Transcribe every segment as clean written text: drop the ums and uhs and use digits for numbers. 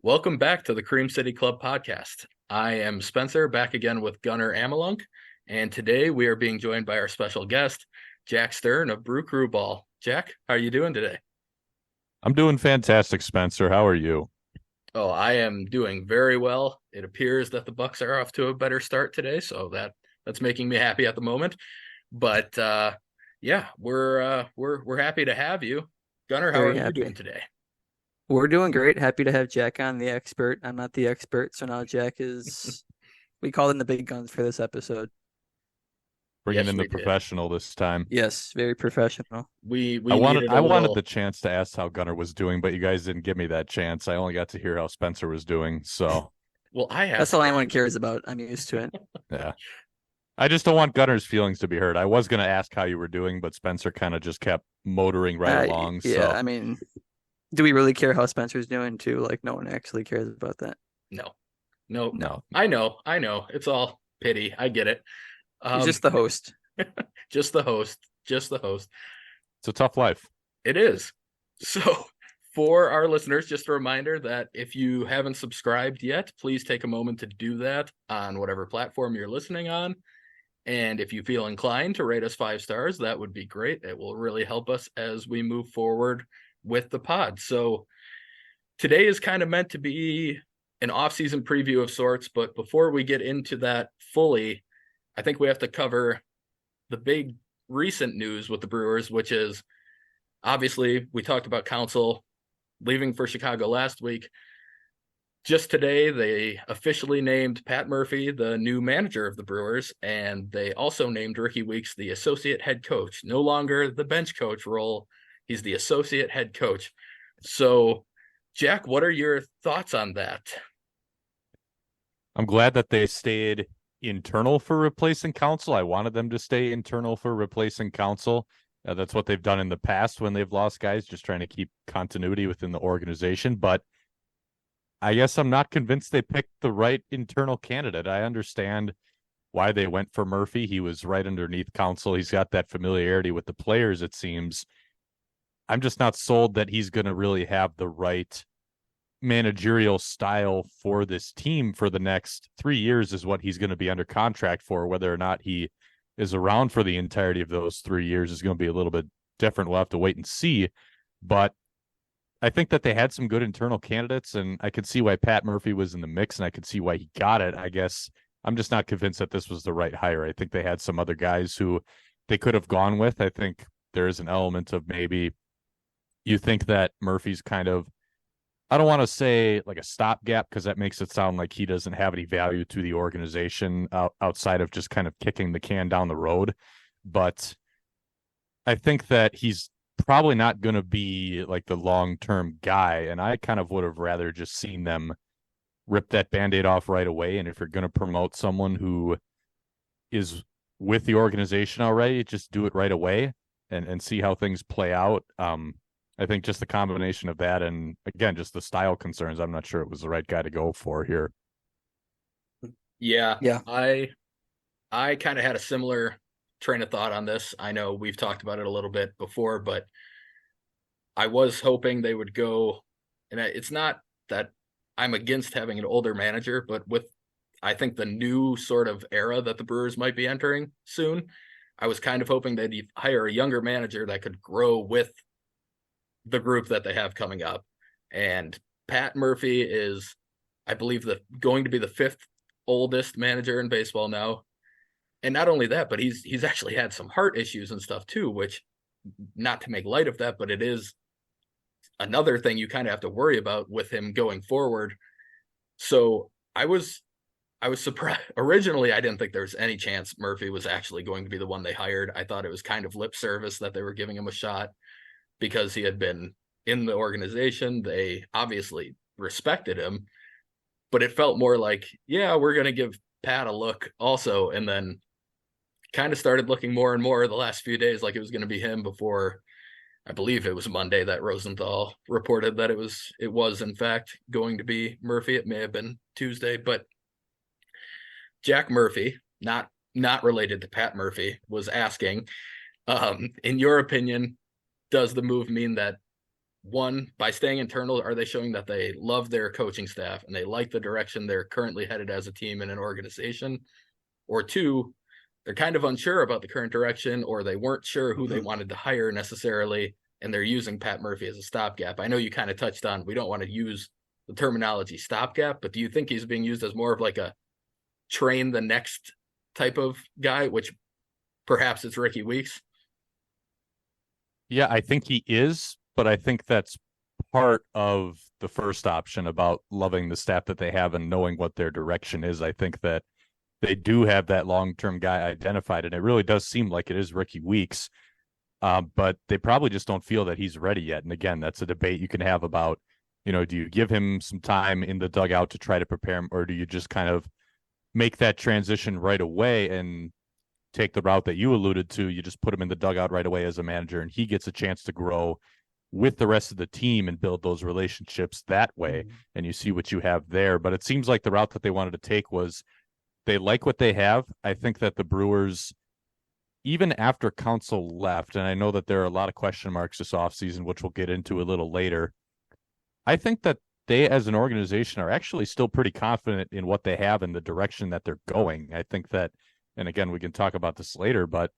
Welcome back to the Cream City Club podcast. I am Spencer, back again with Gunnar Amalunk, and today we are being joined by our special guest, Jack Stern of Brew Crew Ball. Jack, how are you doing today? I'm doing fantastic, Spencer. How are you? Oh, I am doing very well. It appears that the Bucks are off to a better start today, so that's making me happy at the moment. But yeah, we're happy to have you. Gunnar, how Very are you doing happy. today? We're doing great. Happy to have Jack on, the expert. I'm not the expert, so now Jack is. We called in the big guns for this episode. Bringing Yes, in the we did. professional this time. Yes, very professional. We I wanted needed a I wanted little. the chance to ask how Gunnar was doing, but you guys didn't give me that chance. I only got to hear how Spencer was doing. So, Well, I That's asked all anyone questions. cares about. I'm used to it. yeah. I just don't want Gunnar's feelings to be hurt. I was going to ask how you were doing, but Spencer kind of just kept motoring right Uh, along. yeah, So, I mean, do we really care how Spencer's doing too? Like, no one actually cares about that. No, no, no. I know. It's all pity. I get it. He's Um, just the host. just the host, just the host. It's a tough life. It is. So, for our listeners, just a reminder that if you haven't subscribed yet, please take a moment to do that on whatever platform you're listening on. And if you feel inclined to rate us 5 stars, that would be great. It will really help us as we move forward with the pod. So, today is kind of meant to be an off-season preview of sorts, but before we get into that fully, I think we have to cover the big recent news with the Brewers, which is obviously we talked about Council leaving for Chicago last week. Just today, they officially named Pat Murphy the new manager of the Brewers, and they also named Ricky Weeks the associate head coach. No longer the bench coach role, he's the associate head coach. So, Jack, what are your thoughts on that? I'm glad that they stayed internal for replacing counsel. I wanted them to stay internal for replacing counsel. That's what they've done in the past when they've lost guys, just trying to keep continuity within the organization. But I guess I'm not convinced they picked the right internal candidate. I understand why they went for Murphy. He was right underneath counsel. He's got that familiarity with the players, it seems. I'm just not sold that he's going to really have the right managerial style for this team for the next 3 years is what he's going to be under contract for. Whether or not he is around for the entirety of those 3 years is going to be a little bit different. We'll have to wait and see. But I think that they had some good internal candidates, and I could see why Pat Murphy was in the mix, and I could see why he got it. I guess I'm just not convinced that this was the right hire. I think they had some other guys who they could have gone with. I think there is an element of maybe you think that Murphy's kind of, I don't want to say like a stopgap because that makes it sound like he doesn't have any value to the organization outside of just kind of kicking the can down the road. But I think that he's probably not going to be like the long-term guy. And I kind of would have rather just seen them rip that Band-Aid off right away. And if you're going to promote someone who is with the organization already, just do it right away and see how things play out. I think just the combination of that and, again, just the style concerns, I'm not sure it was the right guy to go for here. Yeah, Yeah. I kind of had a similar train of thought on this. I know we've talked about it a little bit before, but I was hoping they would go, and it's not that I'm against having an older manager, but with I think the new sort of era that the Brewers might be entering soon, I was kind of hoping they'd hire a younger manager that could grow with the group that they have coming up. And Pat Murphy is, I believe, going to be the fifth oldest manager in baseball now. And not only that, but he's actually had some heart issues and stuff too, which, not to make light of that, but it is another thing you kind of have to worry about with him going forward. So I was surprised. Originally, I didn't think there was any chance Murphy was actually going to be the one they hired. I thought it was kind of lip service that they were giving him a shot because he had been in the organization. They obviously respected him, but it felt more like, yeah, we're going to give Pat a look also. And then kind of started looking more and more the last few days like it was going to be him before I believe it was Monday that Rosenthal reported that it was in fact going to be Murphy. It may have been Tuesday, but Jack Murphy, not related to Pat Murphy, was asking, in your opinion, does the move mean that one, by staying internal, are they showing that they love their coaching staff and they like the direction they're currently headed as a team and an organization? Or two, they're kind of unsure about the current direction, or they weren't sure who they wanted to hire necessarily, and they're using Pat Murphy as a stopgap. I know you kind of touched on, we don't want to use the terminology stopgap, but do you think he's being used as more of like a train the next type of guy, which perhaps it's Ricky Weeks? Yeah, I think he is, but I think that's part of the first option about loving the staff that they have and knowing what their direction is. I think that they do have that long-term guy identified, and it really does seem like it is Ricky Weeks. But they probably just don't feel that he's ready yet. And again, that's a debate you can have about, do you give him some time in the dugout to try to prepare him, or do you just kind of make that transition right away and take the route that you alluded to? You just put him in the dugout right away as a manager, and he gets a chance to grow with the rest of the team and build those relationships that way. And you see what you have there. But it seems like the route that they wanted to take was they like what they have. I think that the Brewers, even after Counsell left, and I know that there are a lot of question marks this offseason, which we'll get into a little later, I think that they as an organization are actually still pretty confident in what they have and the direction that they're going. I think that, and again, we can talk about this later, but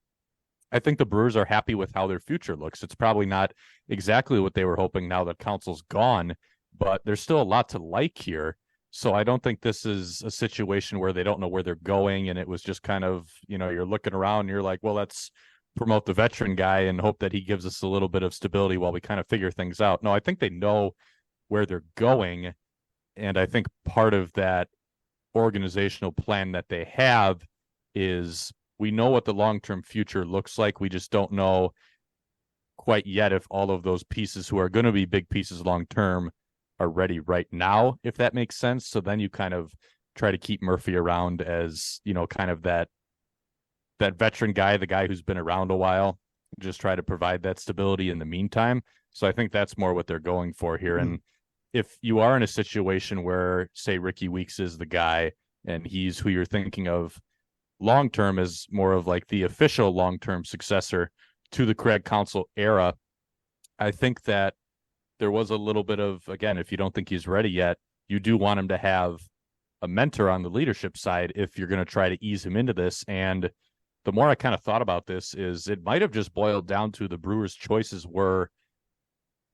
I think the Brewers are happy with how their future looks. It's probably not exactly what they were hoping now that Counsell's gone, but there's still a lot to like here. So I don't think this is a situation where they don't know where they're going. And it was just kind of, you're looking around and you're like, well, let's promote the veteran guy and hope that he gives us a little bit of stability while we kind of figure things out. No, I think they know where they're going. And I think part of that organizational plan that they have is we know what the long-term future looks like. We just don't know quite yet if all of those pieces who are going to be big pieces long-term are ready right now, if that makes sense. So then you kind of try to keep Murphy around as, kind of that veteran guy, the guy who's been around a while, just try to provide that stability in the meantime. So I think that's more what they're going for here. And if you are in a situation where, say, Ricky Weeks is the guy and he's who you're thinking of long-term as more of like the official long-term successor to the Craig Counsell era, I think that there was a little bit of, again, if you don't think he's ready yet, you do want him to have a mentor on the leadership side if you're going to try to ease him into this. And the more I kind of thought about this is it might have just boiled down to the Brewers' choices were,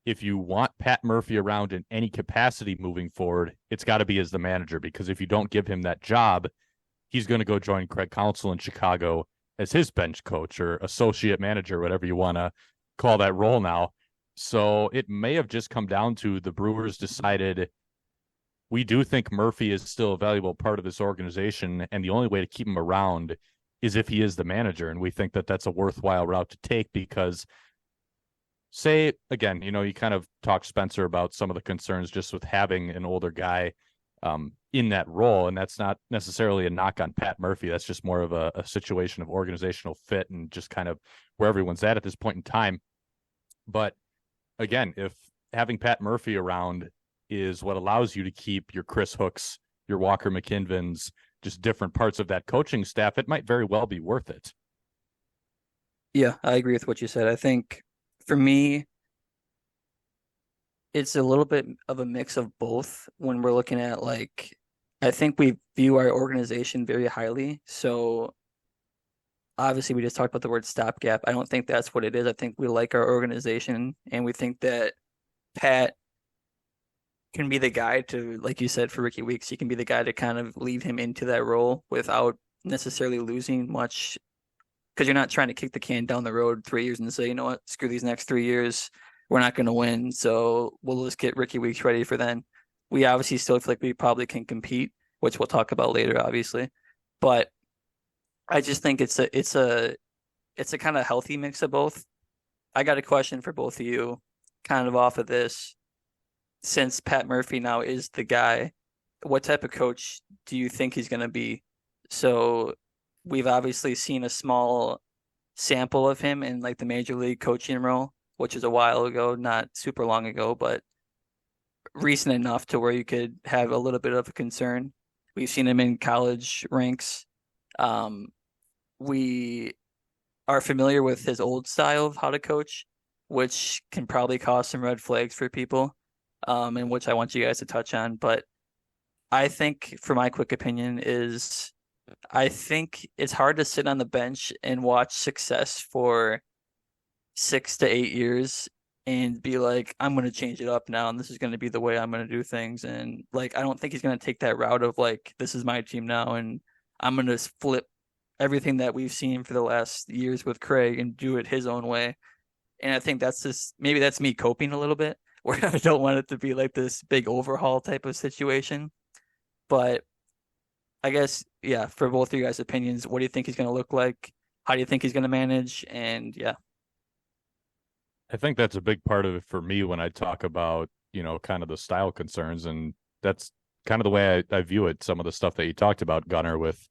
if you want Pat Murphy around in any capacity moving forward, it's got to be as the manager, because if you don't give him that job, he's going to go join Craig Counsell in Chicago as his bench coach or associate manager, whatever you want to call that role now. So it may have just come down to the Brewers decided, we do think Murphy is still a valuable part of this organization, and the only way to keep him around is if he is the manager. And we think that that's a worthwhile route to take because, say, again, you kind of talked, Spencer, about some of the concerns just with having an older guy in that role. And that's not necessarily a knock on Pat Murphy. That's just more of a situation of organizational fit and just kind of where everyone's at this point in time. But again, if having Pat Murphy around is what allows you to keep your Chris Hooks, your Walker McKinvens, just different parts of that coaching staff, it might very well be worth it. Yeah, I agree with what you said. I think for me, it's a little bit of a mix of both when we're looking at, like, I think we view our organization very highly. So obviously we just talked about the word stopgap. I don't think that's what it is. I think we like our organization and we think that Pat can be the guy to, like you said, for Ricky Weeks, he can be the guy to kind of lead him into that role without necessarily losing much, because you're not trying to kick the can down the road 3 years and say, you know what, screw these next 3 years. We're not going to win. So we'll just get Ricky Weeks ready for then. We obviously still feel like we probably can compete, which we'll talk about later, obviously. But I just think it's a kind of healthy mix of both. I got a question for both of you, kind of off of this. Since Pat Murphy now is the guy, what type of coach do you think he's going to be? So we've obviously seen a small sample of him in like the major league coaching role, which is a while ago, not super long ago, but recent enough to where you could have a little bit of a concern. We've seen him in college ranks. We are familiar with his old style of how to coach, which can probably cause some red flags for people, and which I want you guys to touch on. But I think, for my quick opinion, is I think it's hard to sit on the bench and watch success for 6 to 8 years and be like, I'm going to change it up now, and this is going to be the way I'm going to do things. And like, I don't think he's going to take that route of like, this is my team now, and I'm going to flip everything that we've seen for the last years with Craig and do it his own way. And I think that's just maybe that's me coping a little bit, where I don't want it to be like this big overhaul type of situation. But I guess, yeah, for both of you guys' opinions, what do you think he's going to look like? How do you think he's going to manage? And yeah. I think that's a big part of it for me when I talk about, kind of the style concerns. And that's kind of the way I view it. Some of the stuff that you talked about, Gunnar, with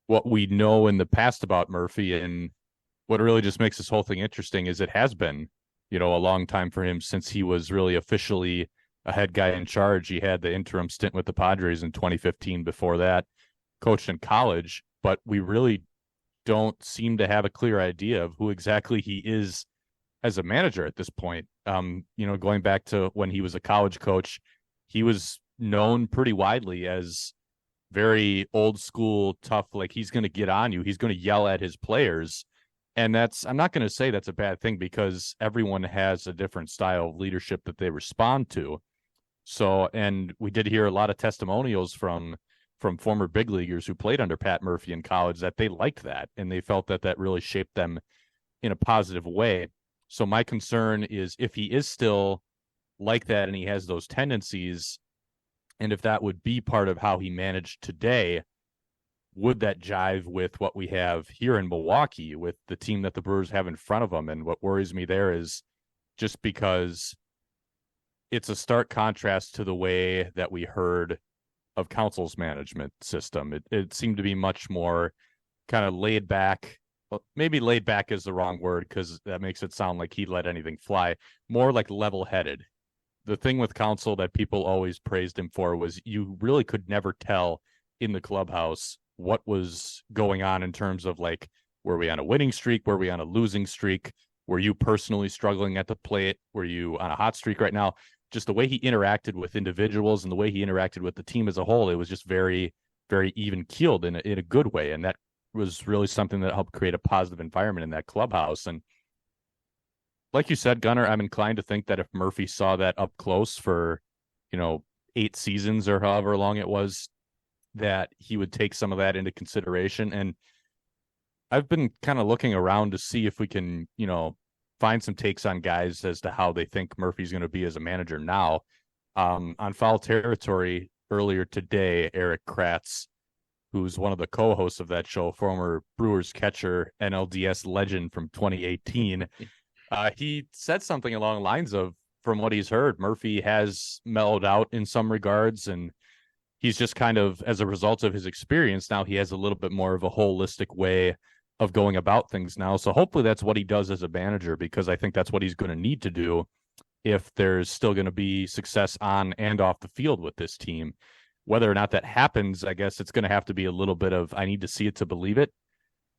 what we know in the past about Murphy, and what really just makes this whole thing interesting is it has been, a long time for him since he was really officially a head guy in charge. He had the interim stint with the Padres in 2015. Before that, coached in college, but we really don't seem to have a clear idea of who exactly he is as a manager at this point. Going back to when he was a college coach, he was known pretty widely as very old school, tough, like he's going to get on you. He's going to yell at his players. And I'm not going to say that's a bad thing, because everyone has a different style of leadership that they respond to. So, and we did hear a lot of testimonials from former big leaguers who played under Pat Murphy in college that they liked that, and they felt that really shaped them in a positive way. So my concern is if he is still like that and he has those tendencies, and if that would be part of how he managed today, would that jive with what we have here in Milwaukee with the team that the Brewers have in front of them? And what worries me there is just because it's a stark contrast to the way that we heard of Council's management system. It seemed to be much more kind of laid back. Well, maybe laid back is the wrong word, because that makes it sound like he let anything fly. More like level-headed. The thing with Council that people always praised him for was you really could never tell in the clubhouse what was going on in terms of like, were we on a winning streak? Were we on a losing streak? Were you personally struggling at the plate? Were you on a hot streak right now? Just the way he interacted with individuals and the way he interacted with the team as a whole, it was just very, very even keeled in a good way. And that was really something that helped create a positive environment in that clubhouse. And like you said, Gunnar, I'm inclined to think that if Murphy saw that up close for, 8 seasons or however long it was, that he would take some of that into consideration. And I've been kind of looking around to see if we can, find some takes on guys as to how they think Murphy's going to be as a manager now. On Foul Territory earlier today, Eric Kratz, who's one of the co-hosts of that show, former Brewers catcher, NLDS legend from 2018, he said something along the lines of, from what he's heard, Murphy has mellowed out in some regards, and he's just kind of, as a result of his experience, now he has a little bit more of a holistic way of going about things now. So hopefully that's what he does as a manager, because I think that's what he's going to need to do if there's still going to be success on and off the field with this team. Whether or not that happens, I guess it's going to have to be a little bit of, I need to see it to believe it.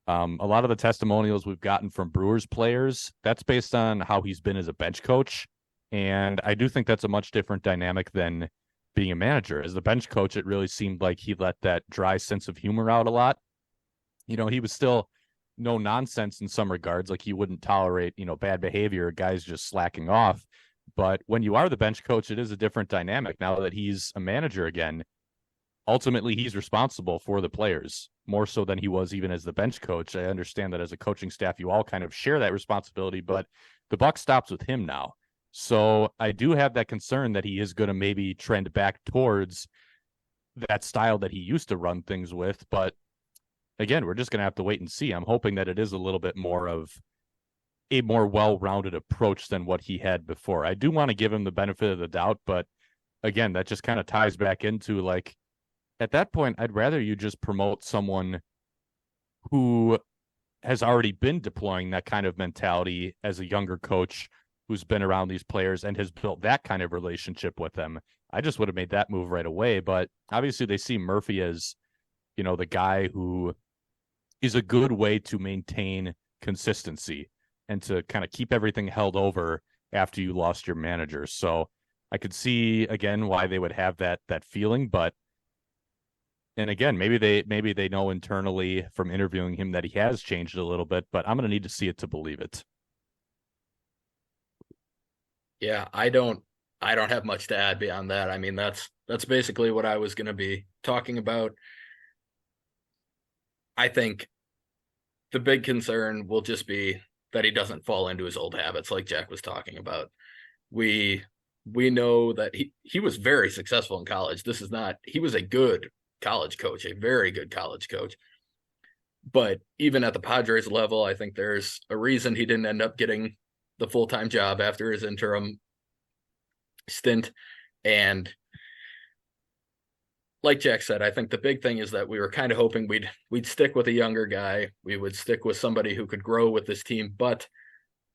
A lot of the testimonials we've gotten from Brewers players, that's based on how he's been as a bench coach. And I do think that's a much different dynamic than being a manager. As the bench coach, it really seemed like he let that dry sense of humor out a lot. He was still no nonsense in some regards. Like he wouldn't tolerate, bad behavior, guys just slacking off. But when you are the bench coach, it is a different dynamic. Now that he's a manager again, ultimately he's responsible for the players more so than he was even as the bench coach. I understand that as a coaching staff, you all kind of share that responsibility, but the buck stops with him now. So I do have that concern that he is going to maybe trend back towards that style that he used to run things with. But again, we're just going to have to wait and see. I'm hoping that it is a little bit more of a more well-rounded approach than what he had before. I do want to give him the benefit of the doubt, but again, that just kind of ties back into like, at that point, I'd rather you just promote someone who has already been deploying that kind of mentality as a younger coach who's been around these players and has built that kind of relationship with them. I just would have made that move right away. But obviously they see Murphy as, the guy who is a good way to maintain consistency. and to kind of keep everything held over after you lost your manager. So I could see again why they would have that feeling, but and again, maybe they know internally from interviewing him that he has changed a little bit, but I'm going to need to see it to believe it. Yeah, I don't have much to add beyond that. I mean, that's basically what I was going to be talking about. I think the big concern will just be that he doesn't fall into his old habits like Jack was talking about. We know that he was very successful in college. He was a good college coach, a very good college coach. But even at the Padres level, I think there's a reason he didn't end up getting the full-time job after his interim stint. And like Jack said, I think the big thing is that we were kind of hoping we'd stick with a younger guy. We would stick with somebody who could grow with this team, but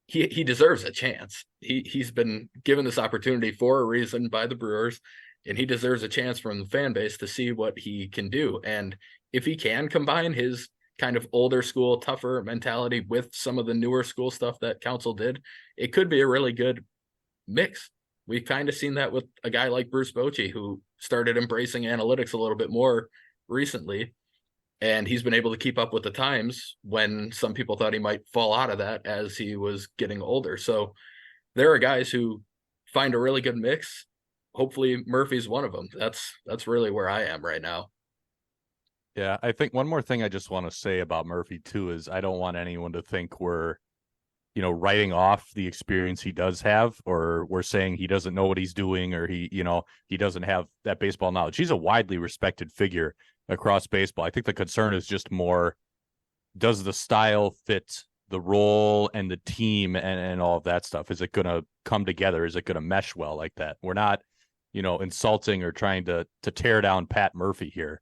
he deserves a chance. He's been given this opportunity for a reason by the Brewers, and he deserves a chance from the fan base to see what he can do. And if he can combine his kind of older school, tougher mentality with some of the newer school stuff that Council did, it could be a really good mix. We've kind of seen that with a guy like Bruce Bochy, who started embracing analytics a little bit more recently. And he's been able to keep up with the times when some people thought he might fall out of that as he was getting older. So there are guys who find a really good mix. Hopefully Murphy's one of them. That's really where I am right now. Yeah, I think one more thing I just want to say about Murphy too is I don't want anyone to think we're, writing off the experience he does have, or we're saying he doesn't know what he's doing, or he doesn't have that baseball knowledge. He's a widely respected figure across baseball. I think the concern is just more, does the style fit the role and the team and all of that stuff? Is it going to come together? Is it going to mesh well like that? We're not, insulting or trying to tear down Pat Murphy here.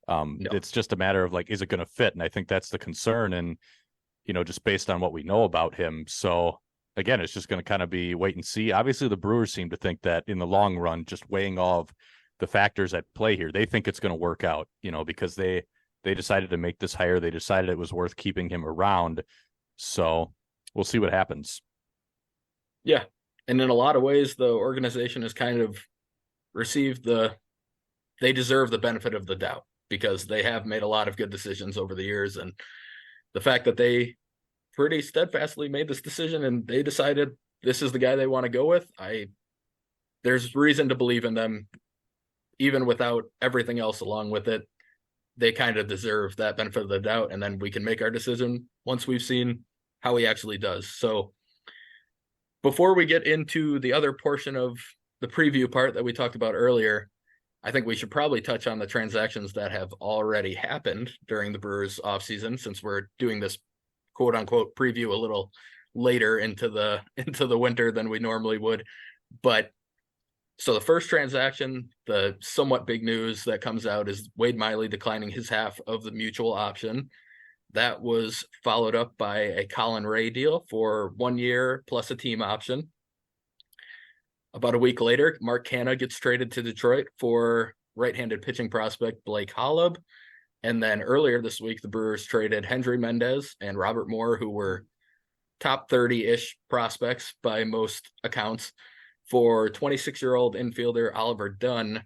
No. It's just a matter of like, is it going to fit? And I think that's the concern. And, just based on what we know about him. So again, it's just going to kind of be wait and see. Obviously the Brewers seem to think that in the long run, just weighing all of the factors at play here, they think it's going to work out, because they decided to make this hire. They decided it was worth keeping him around. So we'll see what happens. Yeah. And in a lot of ways, the organization has kind of received they deserve the benefit of the doubt because they have made a lot of good decisions over the years. And the fact that they pretty steadfastly made this decision and they decided this is the guy they want to go with, there's reason to believe in them, even without everything else along with it. They kind of deserve that benefit of the doubt. And then we can make our decision once we've seen how he actually does. So before we get into the other portion of the preview part that we talked about earlier, I think we should probably touch on the transactions that have already happened during the Brewers offseason, since we're doing this quote unquote preview a little later into the winter than we normally would. But so the first transaction, the somewhat big news that comes out is Wade Miley declining his half of the mutual option. That was followed up by a Colin Rea deal for 1 year plus a team option. About a week later, Mark Canha gets traded to Detroit for right-handed pitching prospect Blake Holub. And then earlier this week, the Brewers traded Hendry Mendez and Robert Moore, who were top 30-ish prospects by most accounts, for 26-year-old infielder Oliver Dunn,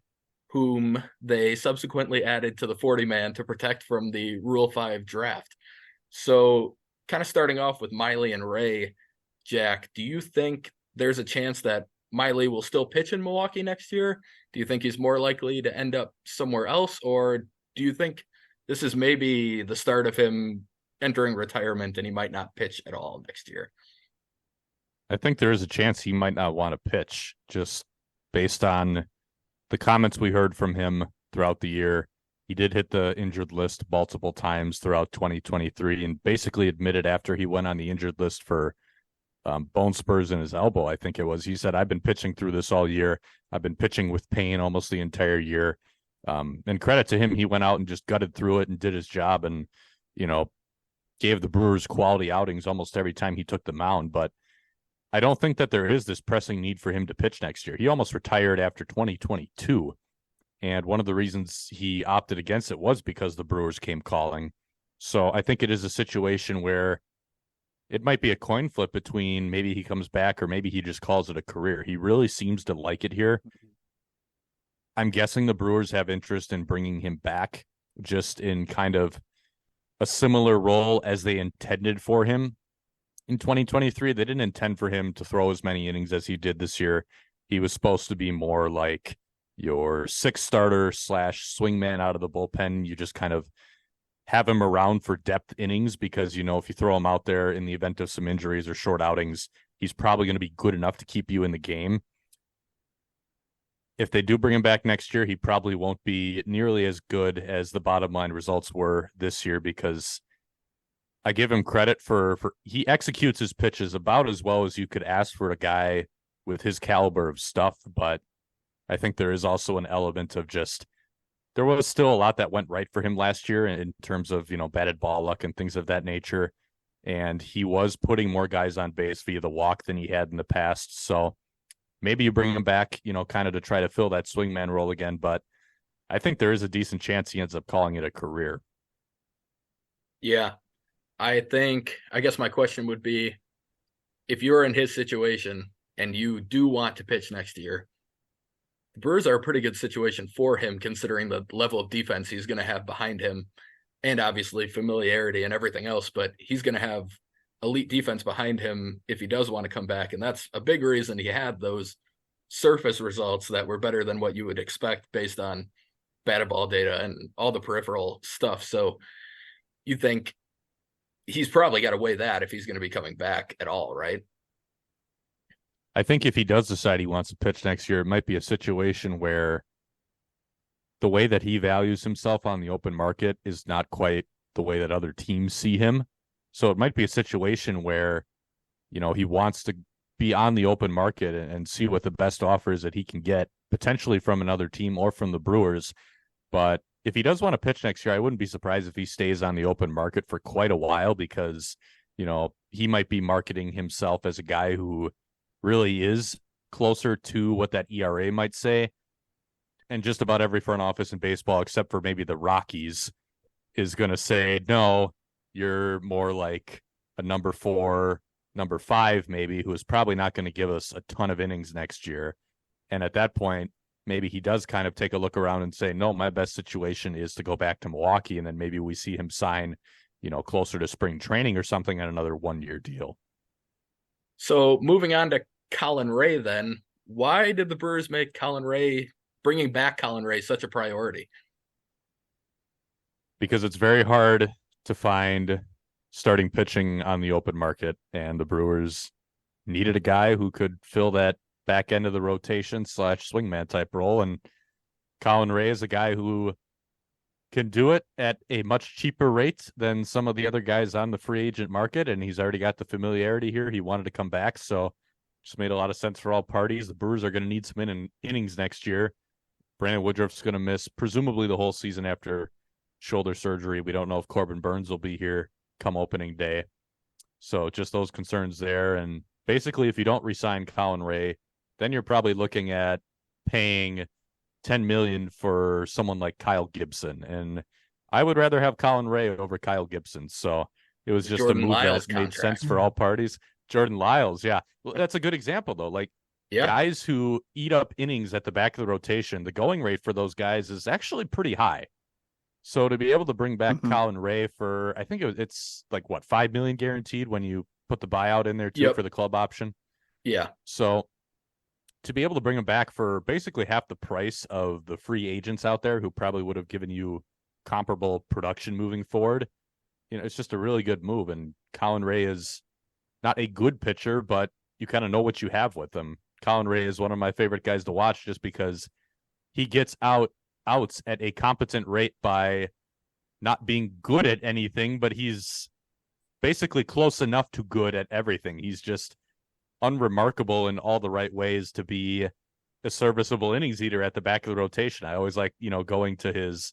whom they subsequently added to the 40-man to protect from the Rule 5 draft. So kind of starting off with Miley and Ray, Jack, do you think there's a chance that Miley will still pitch in Milwaukee next year? Do you think he's more likely to end up somewhere else? Or do you think this is maybe the start of him entering retirement and he might not pitch at all next year? I think there is a chance he might not want to pitch just based on the comments we heard from him throughout the year. He did hit the injured list multiple times throughout 2023 and basically admitted after he went on the injured list for bone spurs in his elbow, I think it was. He said, I've been pitching through this all year. I've been pitching with pain almost the entire year. And credit to him, he went out and just gutted through it and did his job and, gave the Brewers quality outings almost every time he took the mound. But I don't think that there is this pressing need for him to pitch next year. He almost retired after 2022. And one of the reasons he opted against it was because the Brewers came calling. So I think it is a situation where it might be a coin flip between maybe he comes back or maybe he just calls it a career. He really seems to like it here. I'm guessing the Brewers have interest in bringing him back just in kind of a similar role as they intended for him in 2023. They didn't intend for him to throw as many innings as he did this year. He was supposed to be more like your sixth starter / swingman out of the bullpen. You just kind of have him around for depth innings because, you know, if you throw him out there in the event of some injuries or short outings, he's probably going to be good enough to keep you in the game. If they do bring him back next year, he probably won't be nearly as good as the bottom line results were this year, because I give him credit for he executes his pitches about as well as you could ask for a guy with his caliber of stuff. But I think there is also an element of just, there was still a lot that went right for him last year in terms of, you know, batted ball luck and things of that nature. And he was putting more guys on base via the walk than he had in the past. So maybe you bring him back, you know, kind of to try to fill that swingman role again. But I think there is a decent chance he ends up calling it a career. Yeah. I guess my question would be, if you're in his situation and you do want to pitch next year, the Brewers are a pretty good situation for him, considering the level of defense he's going to have behind him, and obviously familiarity and everything else. But he's going to have elite defense behind him if he does want to come back. And that's a big reason he had those surface results that were better than what you would expect based on batted ball data and all the peripheral stuff. So you think he's probably got to weigh that if he's going to be coming back at all, right? I think if he does decide he wants to pitch next year, it might be a situation where the way that he values himself on the open market is not quite the way that other teams see him. So it might be a situation where, you know, he wants to be on the open market and see what the best offers that he can get, potentially from another team or from the Brewers. But if he does want to pitch next year, I wouldn't be surprised if he stays on the open market for quite a while, because, you know, he might be marketing himself as a guy who really is closer to what that ERA might say. And just about every front office in baseball, except for maybe the Rockies, is going to say, no, you're more like a number 4, number 5, maybe, who is probably not going to give us a ton of innings next year. And at that point, maybe he does kind of take a look around and say, no, my best situation is to go back to Milwaukee. And then maybe we see him sign, you know, closer to spring training or something on another 1-year deal. So moving on to Colin Rea, then, why did the Brewers make bringing back Colin Rea such a priority? Because it's very hard to find starting pitching on the open market, and the Brewers needed a guy who could fill that back end of the rotation / swingman type role. And Colin Rea is a guy who can do it at a much cheaper rate than some of the other guys on the free agent market. And he's already got the familiarity here. He wanted to come back. So just made a lot of sense for all parties. The Brewers are going to need some innings next year. Brandon Woodruff's going to miss presumably the whole season after shoulder surgery. We don't know if Corbin Burns will be here come opening day. So just those concerns there. And basically, if you don't re-sign Colin Rea, then you're probably looking at paying $10 million for someone like Kyle Gibson. And I would rather have Colin Rea over Kyle Gibson. So it was just Jordan a move Lyles that made contract. sense for all parties. Jordan Lyles, yeah. Well, that's a good example, though. Like, guys who eat up innings at the back of the rotation, the going rate for those guys is actually pretty high. So to be able to bring back Colin Rea for, I think it's like, what, $5 million guaranteed when you put the buyout in there too for the club option? Yeah. So to be able to bring him back for basically half the price of the free agents out there who probably would have given you comparable production moving forward, you know, it's just a really good move. And Colin Rea is not a good pitcher, but you kind of know what you have with him. Colin Rea is one of my favorite guys to watch just because he gets outs at a competent rate by not being good at anything, but he's basically close enough to good at everything. He's just unremarkable in all the right ways to be a serviceable innings eater at the back of the rotation. I always like, you know, going to his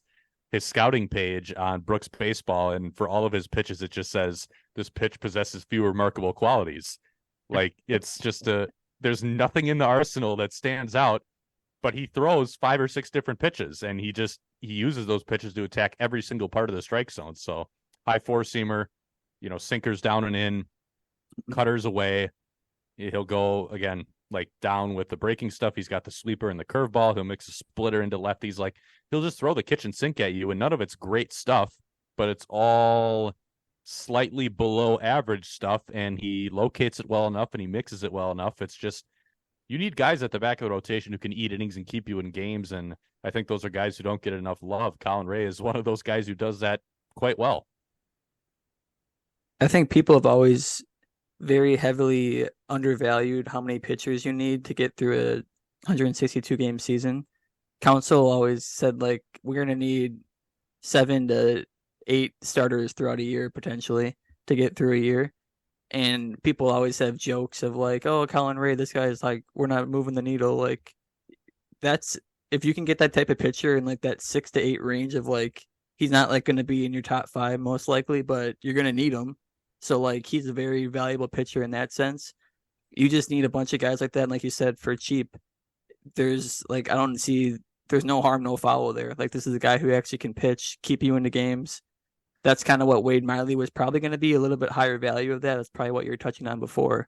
scouting page on Brooks Baseball, and for all of his pitches, it just says this pitch possesses few remarkable qualities. Like, it's just there's nothing in the arsenal that stands out, but he throws 5 or 6 different pitches, and he uses those pitches to attack every single part of the strike zone. So high four seamer, you know, sinkers down and in, cutters away. He'll go again, like down with the breaking stuff. He's got the sweeper and the curveball. He'll mix a splitter into lefties. Like he'll just throw the kitchen sink at you, and none of it's great stuff, but it's all slightly below average stuff. And he locates it well enough and he mixes it well enough. It's just, you need guys at the back of the rotation who can eat innings and keep you in games. And I think those are guys who don't get enough love. Colin Rea is one of those guys who does that quite well. I think people have always very heavily undervalued how many pitchers you need to get through a 162 game season. Council always said like we're gonna need 7 to 8 starters throughout a year potentially to get through a year. And people always have jokes of like, oh, Colin Rea, this guy is like, we're not moving the needle. Like that's if you can get that type of pitcher in like that 6 to 8 range of like he's not like going to be in your top 5 most likely, but you're going to need him. So like he's a very valuable pitcher in that sense. You just need a bunch of guys like that. And like you said, for cheap, there's like there's no harm, no foul there. Like this is a guy who actually can pitch, keep you into games. That's kind of what Wade Miley was probably going to be, a little bit higher value of that. That's probably what you were touching on before.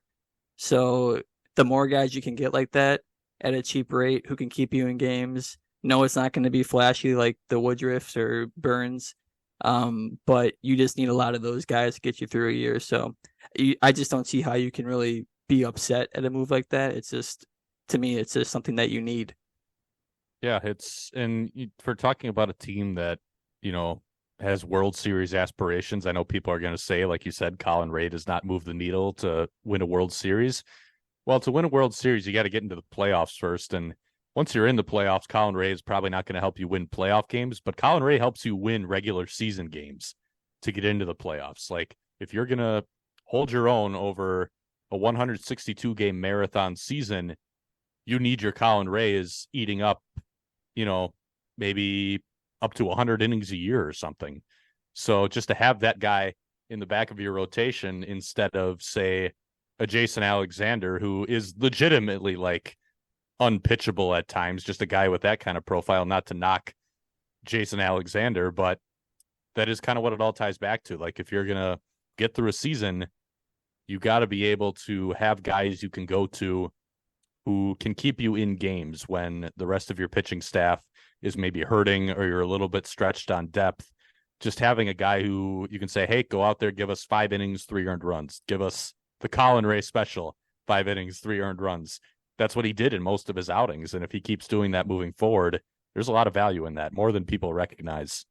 So the more guys you can get like that at a cheap rate who can keep you in games. No, it's not going to be flashy like the Woodruffs or Burns, but you just need a lot of those guys to get you through a year. So I just don't see how you can really be upset at a move like that. It's just, to me, it's just something that you need. Yeah, for talking about a team that, has World Series aspirations, I know people are going to say, like you said, Colin Rea does not move the needle to win a World Series. Well, to win a World Series, you got to get into the playoffs first. And once you're in the playoffs, Colin Rea is probably not going to help you win playoff games, but Colin Rea helps you win regular season games to get into the playoffs. Like if you're going to hold your own over a 162 game marathon season, you need your Colin Rea's eating up, maybe up to 100 innings a year or something. So just to have that guy in the back of your rotation instead of, say, a Jason Alexander, who is legitimately like unpitchable at times, just a guy with that kind of profile, not to knock Jason Alexander, but that is kind of what it all ties back to. Like if you're going to get through a season, you got to be able to have guys you can go to who can keep you in games when the rest of your pitching staff is maybe hurting or you're a little bit stretched on depth. Just having a guy who you can say, hey, go out there, give us 5 innings, 3 earned runs. Give us the Colin Rea special, 5 innings, 3 earned runs. That's what he did in most of his outings. And if he keeps doing that moving forward, there's a lot of value in that, more than people recognize.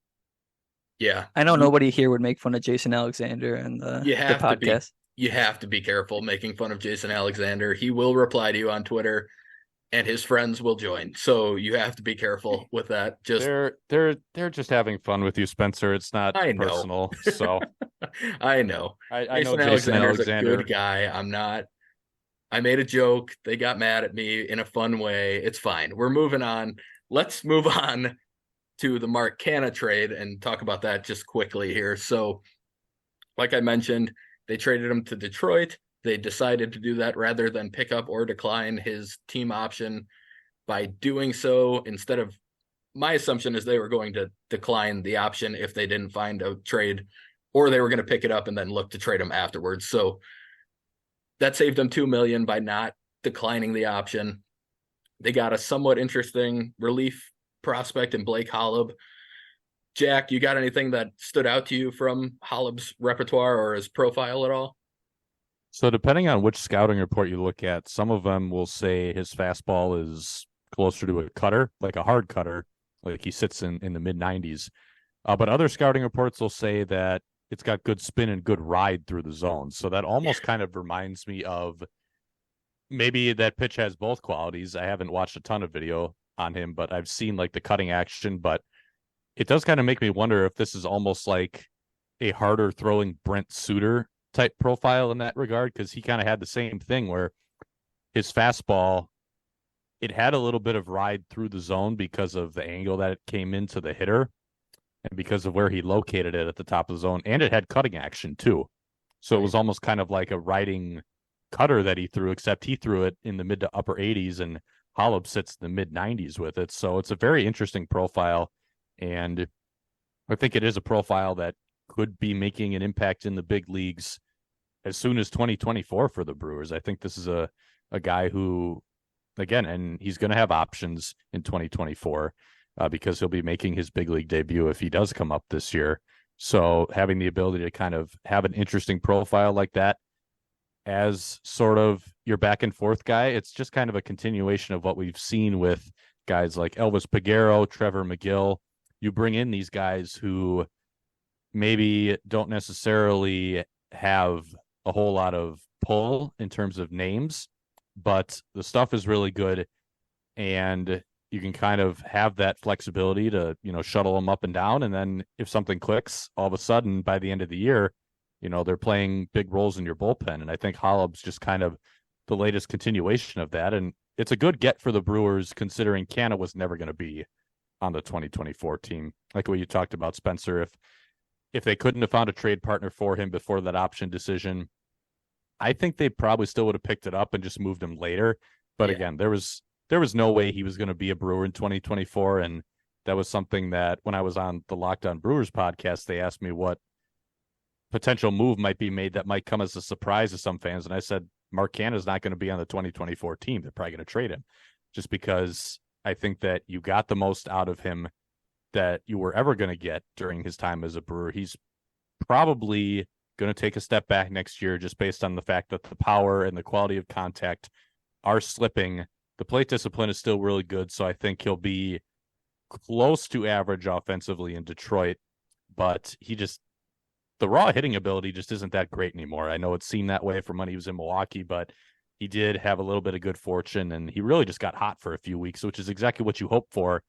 Yeah. I know nobody here would make fun of Jason Alexander and the podcast. You have to be careful making fun of Jason Alexander. He will reply to you on Twitter and his friends will join. So you have to be careful with that. Just they're just having fun with you, Spencer. It's not personal. So I know. I know Jason Alexander a good guy. I'm not. I made a joke. They got mad at me in a fun way. It's fine. We're moving on. Let's move on to the Mark Canha trade and talk about that just quickly here. So, like I mentioned, they traded him to Detroit. They decided to do that rather than pick up or decline his team option. By doing so, instead of, my assumption is they were going to decline the option if they didn't find a trade, or they were going to pick it up and then look to trade him afterwards. So that saved them $2 million by not declining the option. They got a somewhat interesting relief prospect in Blake Holub. Jack, you got anything that stood out to you from Holub's repertoire or his profile at all? So depending on which scouting report you look at, some of them will say his fastball is closer to a cutter, like a hard cutter, like he sits in the mid-90s. But other scouting reports will say that it's got good spin and good ride through the zone. So that almost kind of reminds me of maybe that pitch has both qualities. I haven't watched a ton of video on him, but I've seen like the cutting action. But it does kind of make me wonder if this is almost like a harder throwing Brent Suter type profile in that regard, because he kind of had the same thing where his fastball, it had a little bit of ride through the zone because of the angle that it came into the hitter and because of where he located it at the top of the zone, and it had cutting action too. So it was almost kind of like a riding cutter that he threw, except he threw it in the mid to upper 80s and Holub sits in the mid 90s with it. So it's a very interesting profile, and I think it is a profile that could be making an impact in the big leagues as soon as 2024 for the Brewers. I think this is a guy who, again, and he's going to have options in 2024 because he'll be making his big league debut if he does come up this year. So having the ability to kind of have an interesting profile like that as sort of your back and forth guy, it's just kind of a continuation of what we've seen with guys like Elvis Peguero, Trevor McGill. You bring in these guys who maybe don't necessarily have a whole lot of pull in terms of names, but the stuff is really good, and you can kind of have that flexibility to, shuttle them up and down. And then if something clicks, all of a sudden by the end of the year, they're playing big roles in your bullpen. And I think Hollop's just kind of the latest continuation of that. And it's a good get for the Brewers, considering Canna was never going to be on the 2024 team. Like what you talked about, Spencer, if they couldn't have found a trade partner for him before that option decision, I think they probably still would have picked it up and just moved him later. But again, there was no way he was going to be a Brewer in 2024. And that was something that when I was on the Locked On Brewers podcast, they asked me what potential move might be made that might come as a surprise to some fans. And I said, Mark Canha is not going to be on the 2024 team. They're probably going to trade him, just because I think that you got the most out of him that you were ever going to get during his time as a Brewer. He's probably going to take a step back next year, just based on the fact that the power and the quality of contact are slipping. The plate discipline is still really good, so I think he'll be close to average offensively in Detroit, but the raw hitting ability just isn't that great anymore. I know it seemed that way from when he was in Milwaukee, but he did have a little bit of good fortune, and he really just got hot for a few weeks, which is exactly what you hope for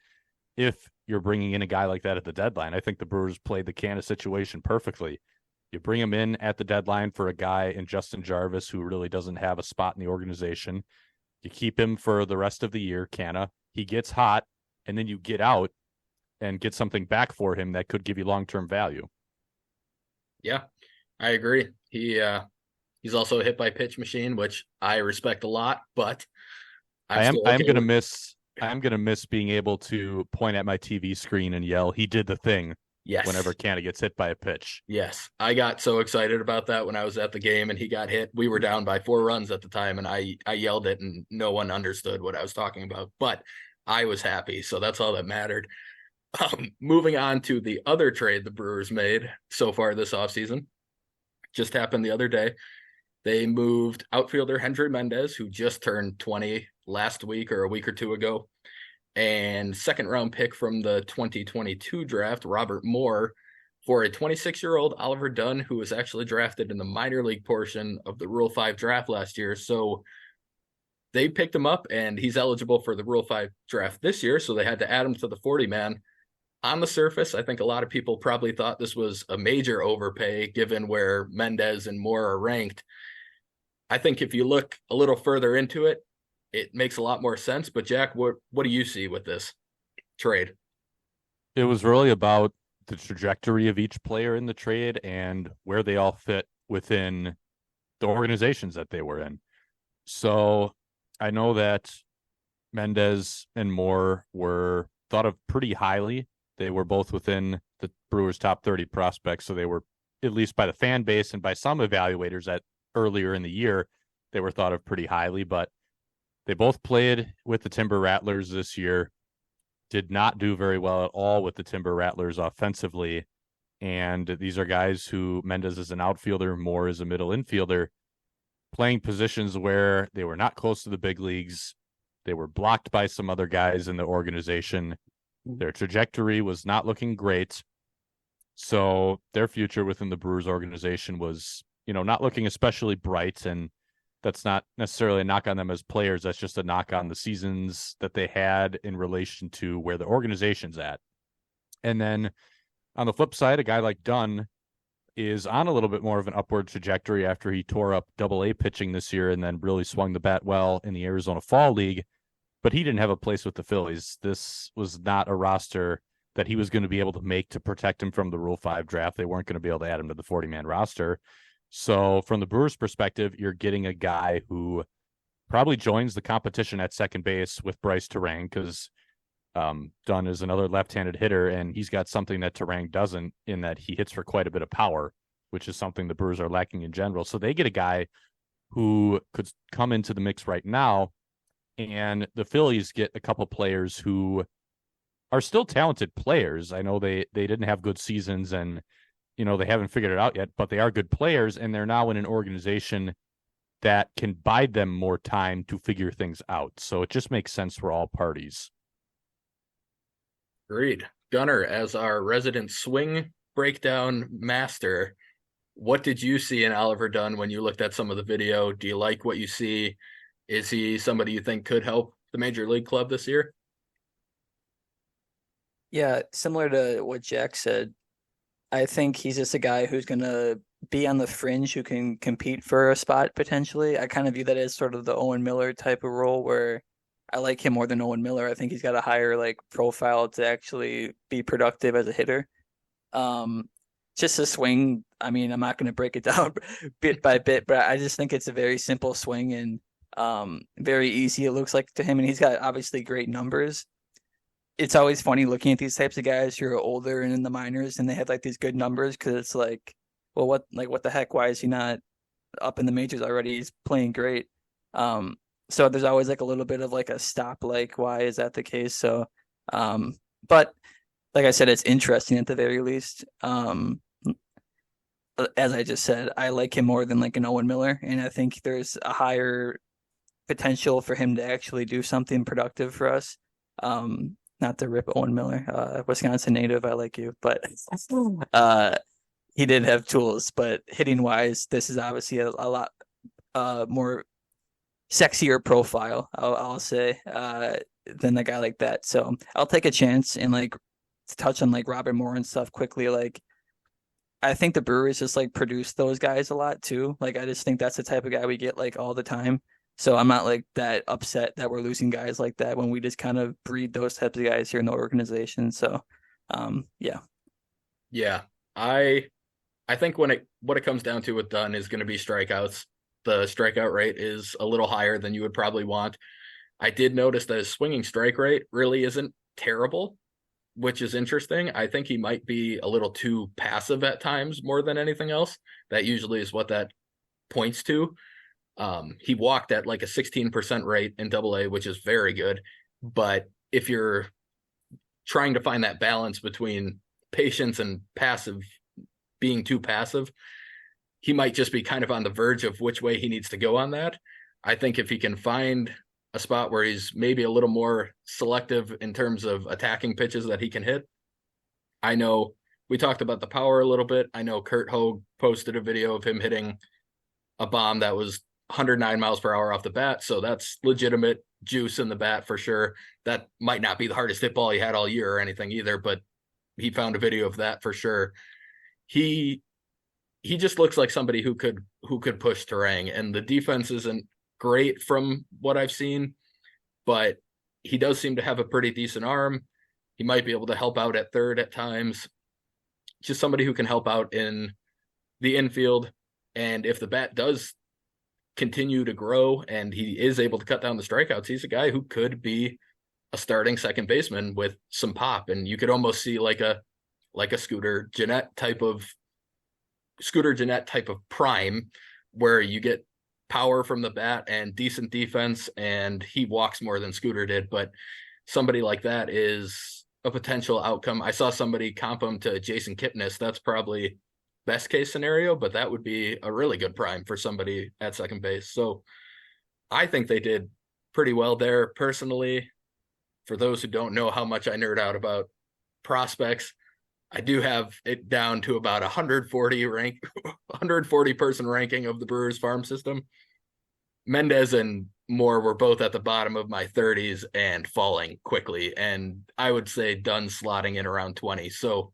if you're bringing in a guy like that at the deadline. I think the Brewers played the Canha situation perfectly. You bring him in at the deadline for a guy in Justin Jarvis who really doesn't have a spot in the organization. You keep him for the rest of the year, Canha. He gets hot, and then you get out and get something back for him that could give you long-term value. Yeah, I agree. He's also a hit by pitch machine, which I respect a lot, but I am going to miss being able to point at my TV screen and yell, "He did the thing." Yes. Whenever Canha gets hit by a pitch. Yes. I got so excited about that when I was at the game and he got hit. We were down by 4 runs at the time, and I yelled it and no one understood what I was talking about, but I was happy. So that's all that mattered. Moving on to the other trade the Brewers made so far this offseason. Just happened the other day. They moved outfielder Hendry Mendez, who just turned 20 last week or a week or two ago, and second-round pick from the 2022 draft, Robert Moore, for a 26-year-old Oliver Dunn, who was actually drafted in the minor league portion of the Rule 5 draft last year. So they picked him up, and he's eligible for the Rule 5 draft this year, so they had to add him to the 40-man. On the surface, I think a lot of people probably thought this was a major overpay, given where Mendez and Moore are ranked. I think if you look a little further into it, it makes a lot more sense. But Jack, what do you see with this trade? It was really about the trajectory of each player in the trade and where they all fit within the organizations that they were in. So I know that Mendez and Moore were thought of pretty highly. They were both within the Brewers' top 30 prospects. So they were, at least by the fan base and by some evaluators that earlier in the year, they were thought of pretty highly, but they both played with the Timber Rattlers this year, did not do very well at all with the Timber Rattlers offensively. And these are guys who, Mendez is an outfielder, Moore is a middle infielder, playing positions where they were not close to the big leagues. They were blocked by some other guys in the organization. Their trajectory was not looking great. So their future within the Brewers organization was, not looking especially bright. And that's not necessarily a knock on them as players. That's just a knock on the seasons that they had in relation to where the organization's at. And then on the flip side, a guy like Dunn is on a little bit more of an upward trajectory after he tore up Double-A pitching this year and then really swung the bat well in the Arizona Fall League. But he didn't have a place with the Phillies. This was not a roster that he was going to be able to make to protect him from the Rule 5 draft. They weren't going to be able to add him to the 40-man roster. So from the Brewers' perspective, you're getting a guy who probably joins the competition at second base with Bryce Terang, because Dunn is another left-handed hitter, and he's got something that Terang doesn't, in that he hits for quite a bit of power, which is something the Brewers are lacking in general. So they get a guy who could come into the mix right now, and the Phillies get a couple players who are still talented players. I know they didn't have good seasons, and they haven't figured it out yet, but they are good players, and they're now in an organization that can buy them more time to figure things out. So it just makes sense for all parties. Agreed. Gunner, as our resident swing breakdown master, what did you see in Oliver Dunn when you looked at some of the video? Do you like what you see? Is he somebody you think could help the major league club this year? Yeah, similar to what Jack said, I think he's just a guy who's going to be on the fringe who can compete for a spot potentially. I kind of view that as sort of the Owen Miller type of role where I like him more than Owen Miller. I think he's got a higher like profile to actually be productive as a hitter. Just a swing. I mean, I'm not going to break it down bit by bit, but I just think it's a very simple swing and very easy. It looks like to him, and he's got obviously great numbers. It's always funny looking at these types of guys who are older and in the minors, and they have like these good numbers because it's like, well, what the heck? Why is he not up in the majors already? He's playing great. So there's always like a little bit of like a stop, like why is that the case? So, but like I said, it's interesting at the very least. As I just said, I like him more than like an Owen Miller, and I think there's a higher potential for him to actually do something productive for us. Not to rip Owen Miller, Wisconsin native, I like you, but he did have tools. But hitting wise, this is obviously a lot more sexier profile, I'll say, than a guy like that. So I'll take a chance and like to touch on like Robert Moore and stuff quickly. Like I think the Brewers just like produce those guys a lot too. Like I just think that's the type of guy we get like all the time. So I'm not like that upset that we're losing guys like that when we just kind of breed those types of guys here in the organization. So yeah. Yeah. I think what it comes down to with Dunn is going to be strikeouts. The strikeout rate is a little higher than you would probably want. I did notice that his swinging strike rate really isn't terrible, which is interesting. I think he might be a little too passive at times more than anything else. That usually is what that points to. He walked at like a 16% rate in AA, which is very good. But if you're trying to find that balance between patience and passive, being too passive, he might just be kind of on the verge of which way he needs to go on that. I think if he can find a spot where he's maybe a little more selective in terms of attacking pitches that he can hit. I know we talked about the power a little bit. I know Kurt Hogue posted a video of him hitting a bomb that was 109 miles per hour off the bat. So that's legitimate juice in the bat for sure. That might not be the hardest hit ball he had all year or anything either, but he found a video of that for sure. He just looks like somebody who could push terrain, and the defense isn't great from what I've seen, but he does seem to have a pretty decent arm. He might be able to help out at third at times. Just somebody who can help out in the infield. And if the bat does continue to grow and he is able to cut down the strikeouts, he's a guy who could be a starting second baseman with some pop. And you could almost see like a Scooter Gennett type of prime, where you get power from the bat and decent defense, and he walks more than Scooter did. But somebody like that is a potential outcome. I saw somebody comp him to Jason Kipnis. That's probably best case scenario, but that would be a really good prime for somebody at second base. So I think they did pretty well there. Personally, for those who don't know how much I nerd out about prospects, I do have it down to about 140 person ranking of the Brewers farm system. Mendez and Moore were both at the bottom of my 30s and falling quickly. And I would say Dunn slotting in around 20. So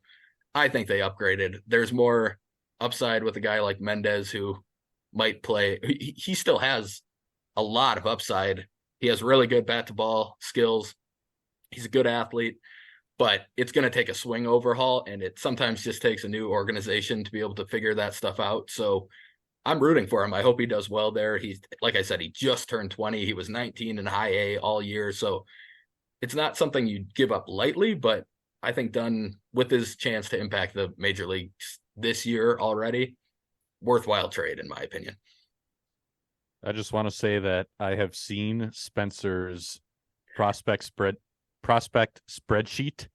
I think they upgraded. There's more upside with a guy like Mendez who might play. He still has a lot of upside. He has really good bat to ball skills. He's a good athlete, but it's going to take a swing overhaul, and it sometimes just takes a new organization to be able to figure that stuff out. So I'm rooting for him. I hope he does well there. He's, like I said, he just turned 20. He was 19 in high A all year. So it's not something you give up lightly, but I think Dunn, with his chance to impact the major leagues this year already, worthwhile trade, in my opinion. I just want to say that I have seen Spencer's prospect spreadsheet,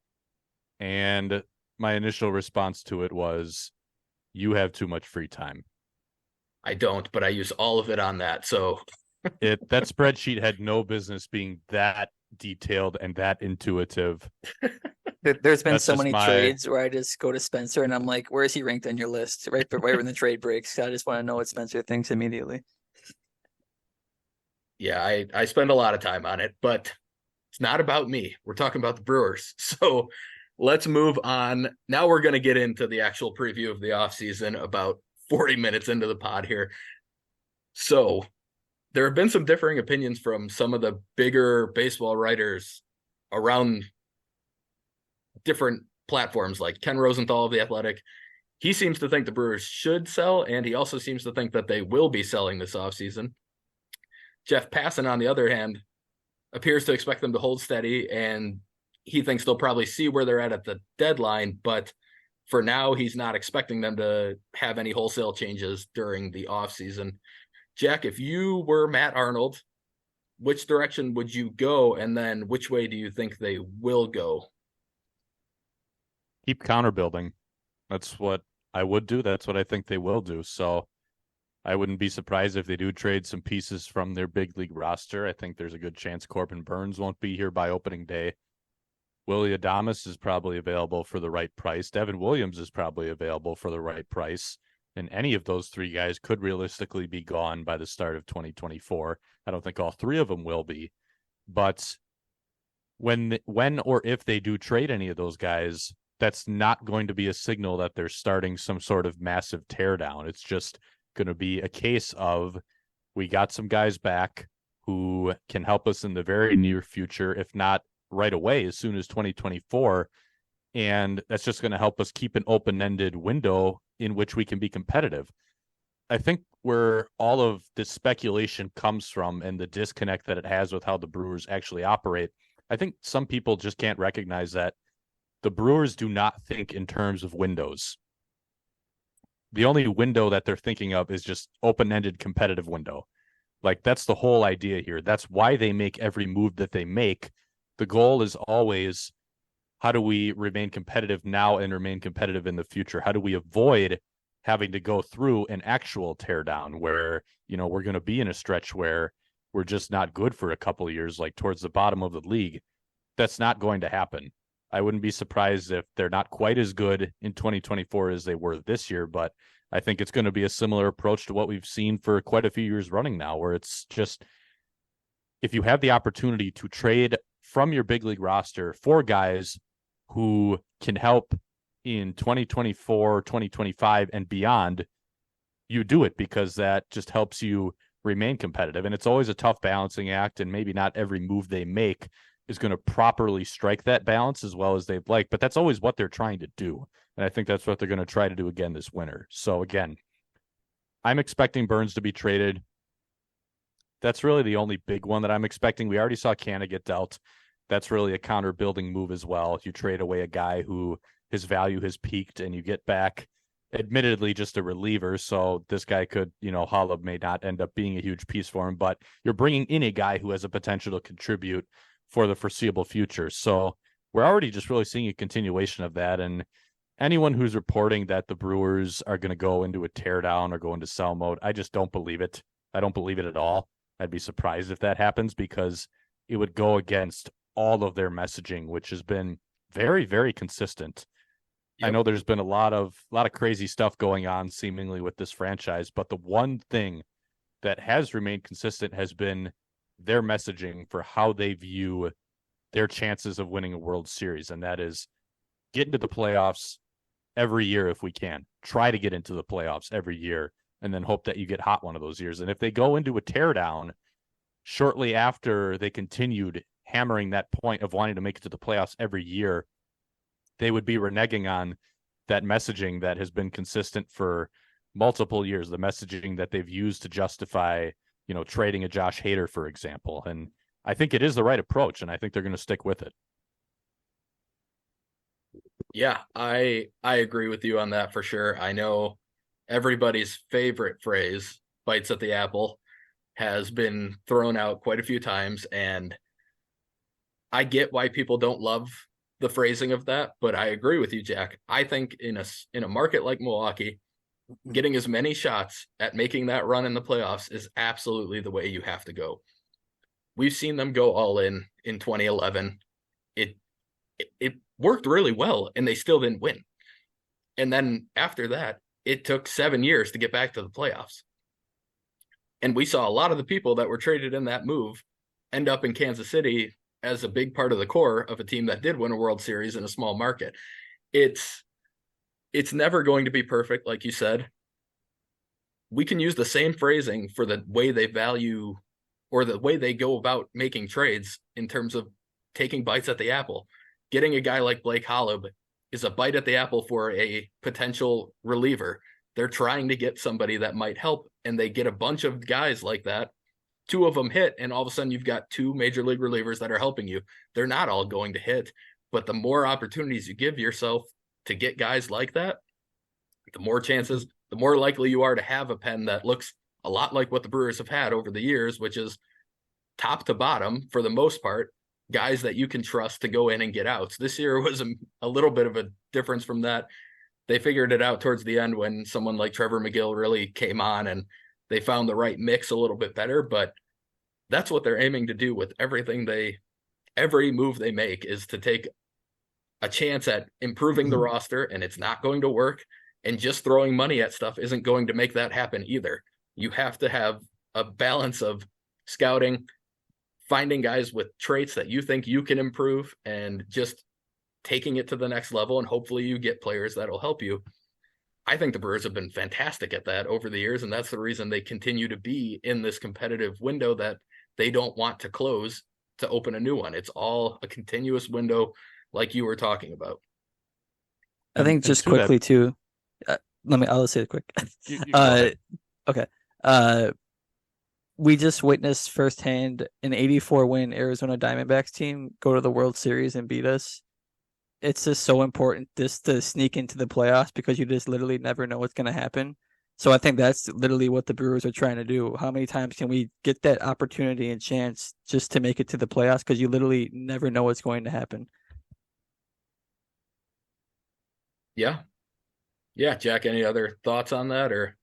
and my initial response to it was, you have too much free time. I don't, but I use all of it on that. So That spreadsheet had no business being that detailed and that intuitive. There's been That's so just many my trades where I just go to Spencer and I'm like, where is he ranked on your list? Right when the trade breaks. I just want to know what Spencer thinks immediately. yeah, I spend a lot of time on it, but it's not about me. We're talking about the Brewers. So let's move on. Now we're going to get into the actual preview of the offseason about 40 minutes into the pod here. So there have been some differing opinions from some of the bigger baseball writers around different platforms, like Ken Rosenthal of The Athletic. He seems to think the Brewers should sell, and he also seems to think that they will be selling this offseason. Jeff Passan, on the other hand, appears to expect them to hold steady, and he thinks they'll probably see where they're at the deadline, but for now, he's not expecting them to have any wholesale changes during the offseason. Jack, if you were Matt Arnold, which direction would you go, and then which way do you think they will go? keep counter building. That's what I would do. That's what I think they will do. So I wouldn't be surprised if they do trade some pieces from their big league roster. I think there's a good chance Corbin Burns won't be here by opening day. Willie Adames is probably available for the right price. Devin Williams is probably available for the right price. And any of those three guys could realistically be gone by the start of 2024. I don't think all three of them will be. But when or if they do trade any of those guys, that's not going to be a signal that they're starting some sort of massive teardown. It's just going to be a case of, we got some guys back who can help us in the very near future, if not right away, as soon as 2024. And that's just going to help us keep an open-ended window in which we can be competitive. I think where all of this speculation comes from and the disconnect that it has with how the Brewers actually operate, I think some people just can't recognize that the Brewers do not think in terms of windows. The only window that they're thinking of is just open-ended competitive window. Like, that's the whole idea here. That's why they make every move that they make. The goal is always, how do we remain competitive now and remain competitive in the future? How do we avoid having to go through an actual teardown where, we're going to be in a stretch where we're just not good for a couple of years, like towards the bottom of the league? That's not going to happen. I wouldn't be surprised if they're not quite as good in 2024 as they were this year, but I think it's going to be a similar approach to what we've seen for quite a few years running now, where it's just, if you have the opportunity to trade from your big league roster for guys who can help in 2024, 2025, and beyond, you do it, because that just helps you remain competitive. And it's always a tough balancing act, and maybe not every move they make is going to properly strike that balance as well as they'd like, but that's always what they're trying to do. And I think that's what they're going to try to do again this winter. So again, I'm expecting Burns to be traded. That's really the only big one that I'm expecting. We already saw Canna get dealt. That's really a counter building move as well. You trade away a guy who his value has peaked, and you get back, admittedly, just a reliever. So this guy could, Holub may not end up being a huge piece for him, but you're bringing in a guy who has a potential to contribute for the foreseeable future. So we're already just really seeing a continuation of that. And anyone who's reporting that the Brewers are going to go into a teardown or go into sell mode, I just don't believe it. I don't believe it at all. I'd be surprised if that happens, because it would go against all of their messaging, which has been very, very consistent. Yep. I know there's been a lot of crazy stuff going on seemingly with this franchise, but the one thing that has remained consistent has been their messaging for how they view their chances of winning a World Series. And that is, get into the playoffs every year if we can. Try to get into the playoffs every year, and then hope that you get hot one of those years. And if they go into a teardown shortly after they continued hammering that point of wanting to make it to the playoffs every year, they would be reneging on that messaging that has been consistent for multiple years, the messaging that they've used to justify, trading a Josh Hader, for example. And I think it is the right approach, and I think they're going to stick with it. Yeah, I agree with you on that for sure. I know everybody's favorite phrase, bites at the apple, has been thrown out quite a few times. And I get why people don't love the phrasing of that, but I agree with you, Jack. I think in a market like Milwaukee, getting as many shots at making that run in the playoffs is absolutely the way you have to go. We've seen them go all in 2011. It worked really well, and they still didn't win. And then after that, it took 7 years to get back to the playoffs. And we saw a lot of the people that were traded in that move end up in Kansas City as a big part of the core of a team that did win a World Series in a small market. It's never going to be perfect, like you said. We can use the same phrasing for the way they value or the way they go about making trades in terms of taking bites at the apple. Getting a guy like Blake Holub is a bite at the apple for a potential reliever. They're trying to get somebody that might help, and they get a bunch of guys like that. 2 of them hit, and all of a sudden you've got 2 major league relievers that are helping you. They're not all going to hit, but the more opportunities you give yourself to get guys like that, the more chances, the more likely you are to have a pen that looks a lot like what the Brewers have had over the years, which is top to bottom, for the most part, guys that you can trust to go in and get outs. This year was a little bit of a difference from that. They figured it out towards the end when someone like Trevor McGill really came on and they found the right mix a little bit better, but that's what they're aiming to do with every move they make, is to take a chance at improving the roster, and it's not going to work. And just throwing money at stuff isn't going to make that happen either. You have to have a balance of scouting, finding guys with traits that you think you can improve, and just taking it to the next level. And hopefully you get players that'll help you. I think the Brewers have been fantastic at that over the years, and that's the reason they continue to be in this competitive window that they don't want to close to open a new one. It's all a continuous window, like you were talking about. I think just quickly too. I'll say it quick. Okay. We just witnessed firsthand an 84-win Arizona Diamondbacks team go to the World Series and beat us. It's just so important just to sneak into the playoffs, because you just literally never know what's going to happen. So I think that's literally what the Brewers are trying to do. How many times can we get that opportunity and chance just to make it to the playoffs? Because you literally never know what's going to happen. Yeah. Yeah, Jack, any other thoughts on that? Or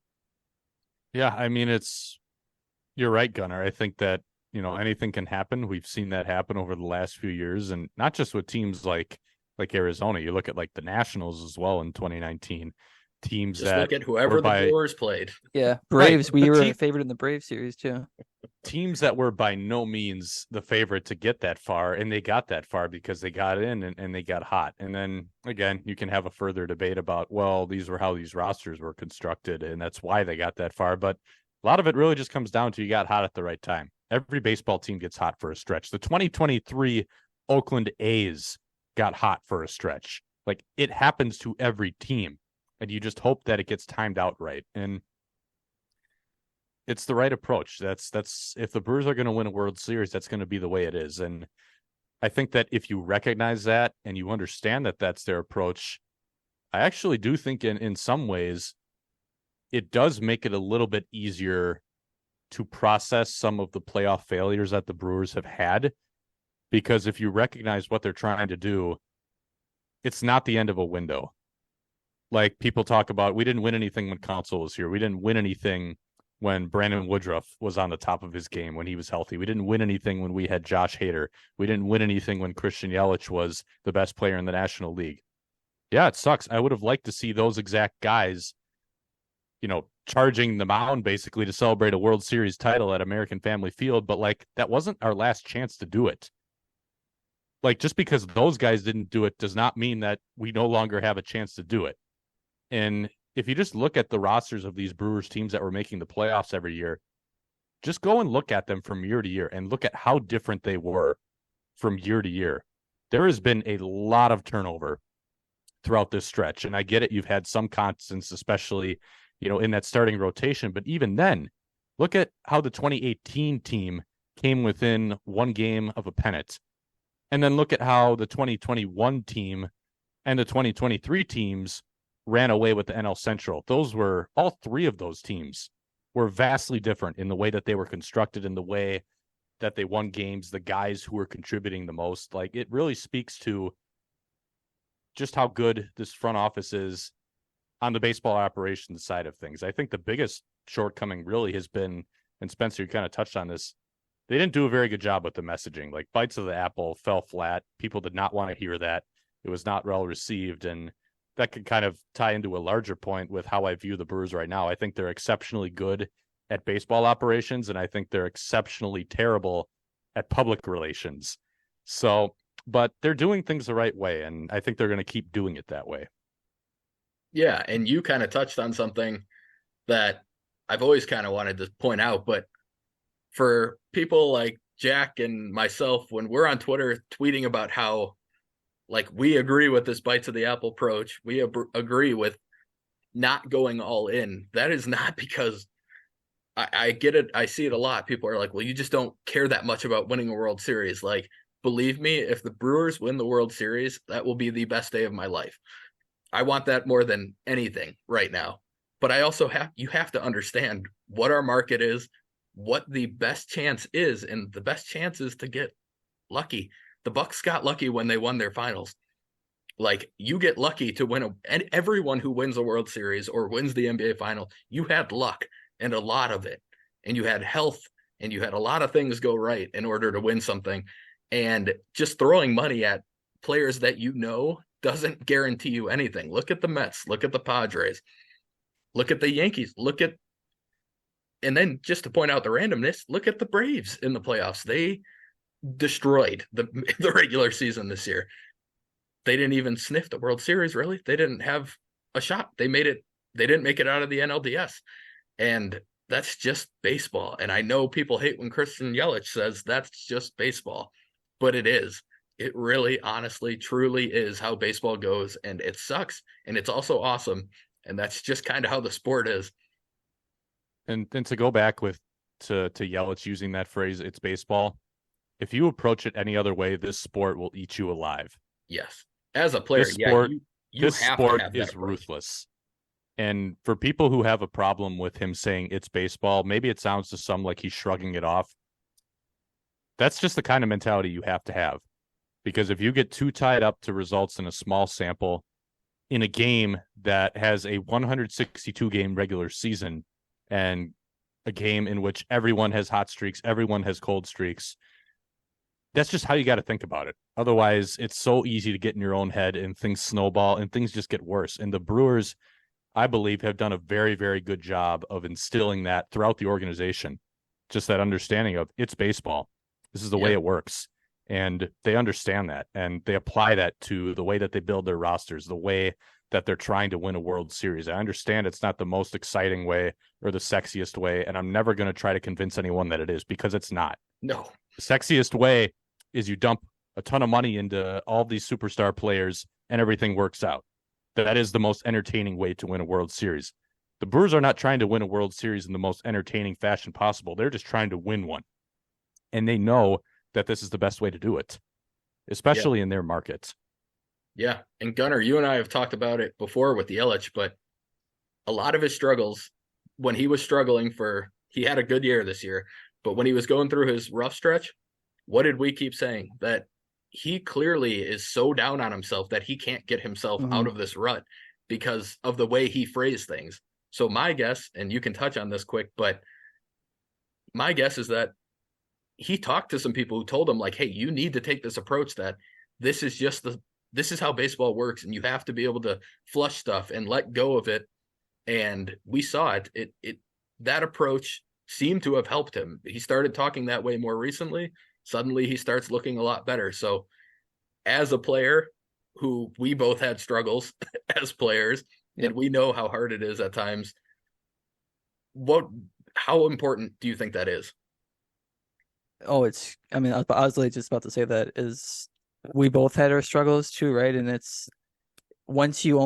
Yeah, I mean, you're right, Gunnar. I think that, anything can happen. We've seen that happen over the last few years, and not just with teams like Arizona. You look at like the Nationals as well in 2019. Teams just that look at whoever the Brewers played. Yeah, Braves. Right. We were a favorite in the Braves series too. Teams that were by no means the favorite to get that far, and they got that far because they got in and they got hot. And then again, you can have a further debate about, well, these were how these rosters were constructed, and that's why they got that far. But a lot of it really just comes down to you got hot at the right time. Every baseball team gets hot for a stretch. The 2023 Oakland A's got hot for a stretch. Like, it happens to every team, and you just hope that it gets timed out right. And it's the right approach. That's if the Brewers are going to win a World Series, that's going to be the way it is. And I think that if you recognize that and you understand that that's their approach, I actually do think in some ways it does make it a little bit easier to process some of the playoff failures that the Brewers have had. Because if you recognize what they're trying to do, it's not the end of a window. Like, people talk about, we didn't win anything when Counsell was here. We didn't win anything when Brandon Woodruff was on the top of his game, when he was healthy. We didn't win anything when we had Josh Hader. We didn't win anything when Christian Yelich was the best player in the National League. Yeah, it sucks. I would have liked to see those exact guys, charging the mound basically to celebrate a World Series title at American Family Field, but like, that wasn't our last chance to do it. Like, just because those guys didn't do it does not mean that we no longer have a chance to do it. And if you just look at the rosters of these Brewers teams that were making the playoffs every year, just go and look at them from year to year and look at how different they were from year to year. There has been a lot of turnover throughout this stretch. And I get it. You've had some constants, especially, in that starting rotation. But even then, look at how the 2018 team came within one game of a pennant. And then look at how the 2021 team and the 2023 teams ran away with the NL Central. All three of those teams were vastly different in the way that they were constructed, in the way that they won games, the guys who were contributing the most. Like, it really speaks to just how good this front office is on the baseball operations side of things. I think the biggest shortcoming really has been, and Spencer, you kind of touched on this, they didn't do a very good job with the messaging. Like, bites of the apple fell flat. People did not want to hear that. It was not well received. And that could kind of tie into a larger point with how I view the Brewers right now. I think they're exceptionally good at baseball operations, and I think they're exceptionally terrible at public relations. So, but they're doing things the right way, and I think they're going to keep doing it that way. Yeah, and you kind of touched on something that I've always kind of wanted to point out, but for people like Jack and myself, when we're on Twitter tweeting about how, like, we agree with this bites of the apple approach, we agree with not going all in, that is not because I get it. I see it a lot. People are like, well, you just don't care that much about winning a World Series. Like, believe me, if the Brewers win the World Series, that will be the best day of my life. I want that more than anything right now. But I also you have to understand what our market is, what the best chance is, and the best chance is to get lucky. The Bucks got lucky when they won their finals. Like, you get lucky to win and everyone who wins a World Series or wins the NBA final, you had luck and a lot of it. And you had health and you had a lot of things go right in order to win something. And just throwing money at players that you know doesn't guarantee you anything. Look at the Mets, look at the Padres, look at the Yankees, and then just to point out the randomness, look at the Braves in the playoffs. They destroyed the regular season this year. They didn't even sniff the World Series, really. They didn't have a shot. They didn't make it out of the NLDS. And that's just baseball. And I know people hate when Christian Yelich says that's just baseball, but it is. It really, honestly, truly is how baseball goes. And it sucks. And it's also awesome. And that's just kind of how the sport is. And then to go back to Yelich using that phrase, it's baseball. If you approach it any other way, this sport will eat you alive. Yes. As a player, this have sport to have is ruthless. And for people who have a problem with him saying it's baseball, maybe it sounds to some like he's shrugging it off. That's just the kind of mentality you have to have. Because if you get too tied up to results in a small sample in a game that has a 162 game regular season and a game in which everyone has hot streaks, everyone has cold streaks, that's just how you got to think about it. Otherwise, it's so easy to get in your own head and things snowball and things just get worse. And the Brewers, I believe, have done a very, very good job of instilling that throughout the organization. Just that understanding of it's baseball. This is the way it works. And they understand that. And they apply that to the way that they build their rosters, the way that they're trying to win a World Series. I understand it's not the most exciting way or the sexiest way. And I'm never going to try to convince anyone that it is, because it's not. No. The sexiest way is you dump a ton of money into all these superstar players and everything works out. That is the most entertaining way to win a World Series. The Brewers are not trying to win a World Series in the most entertaining fashion possible. They're just trying to win one. And they know that this is the best way to do it, especially in their markets. Yeah. And Gunnar, you and I have talked about it before with Yelich, but a lot of his struggles, when he was struggling he had a good year this year, but when he was going through his rough stretch, what did we keep saying? That he clearly is so down on himself that he can't get himself out of this rut because of the way he phrased things. So my guess, and you can touch on this quick, but my guess is that he talked to some people who told him, like, hey, you need to take this approach that this is how baseball works, and you have to be able to flush stuff and let go of it. And we saw it. That approach seemed to have helped him. He started talking that way more recently. Suddenly he starts looking a lot better. So as a player who we both had struggles as players, and we know how hard it is at times, how important do you think that is? Oh, I was really just about to say that is we both had our struggles too, right? And it's once you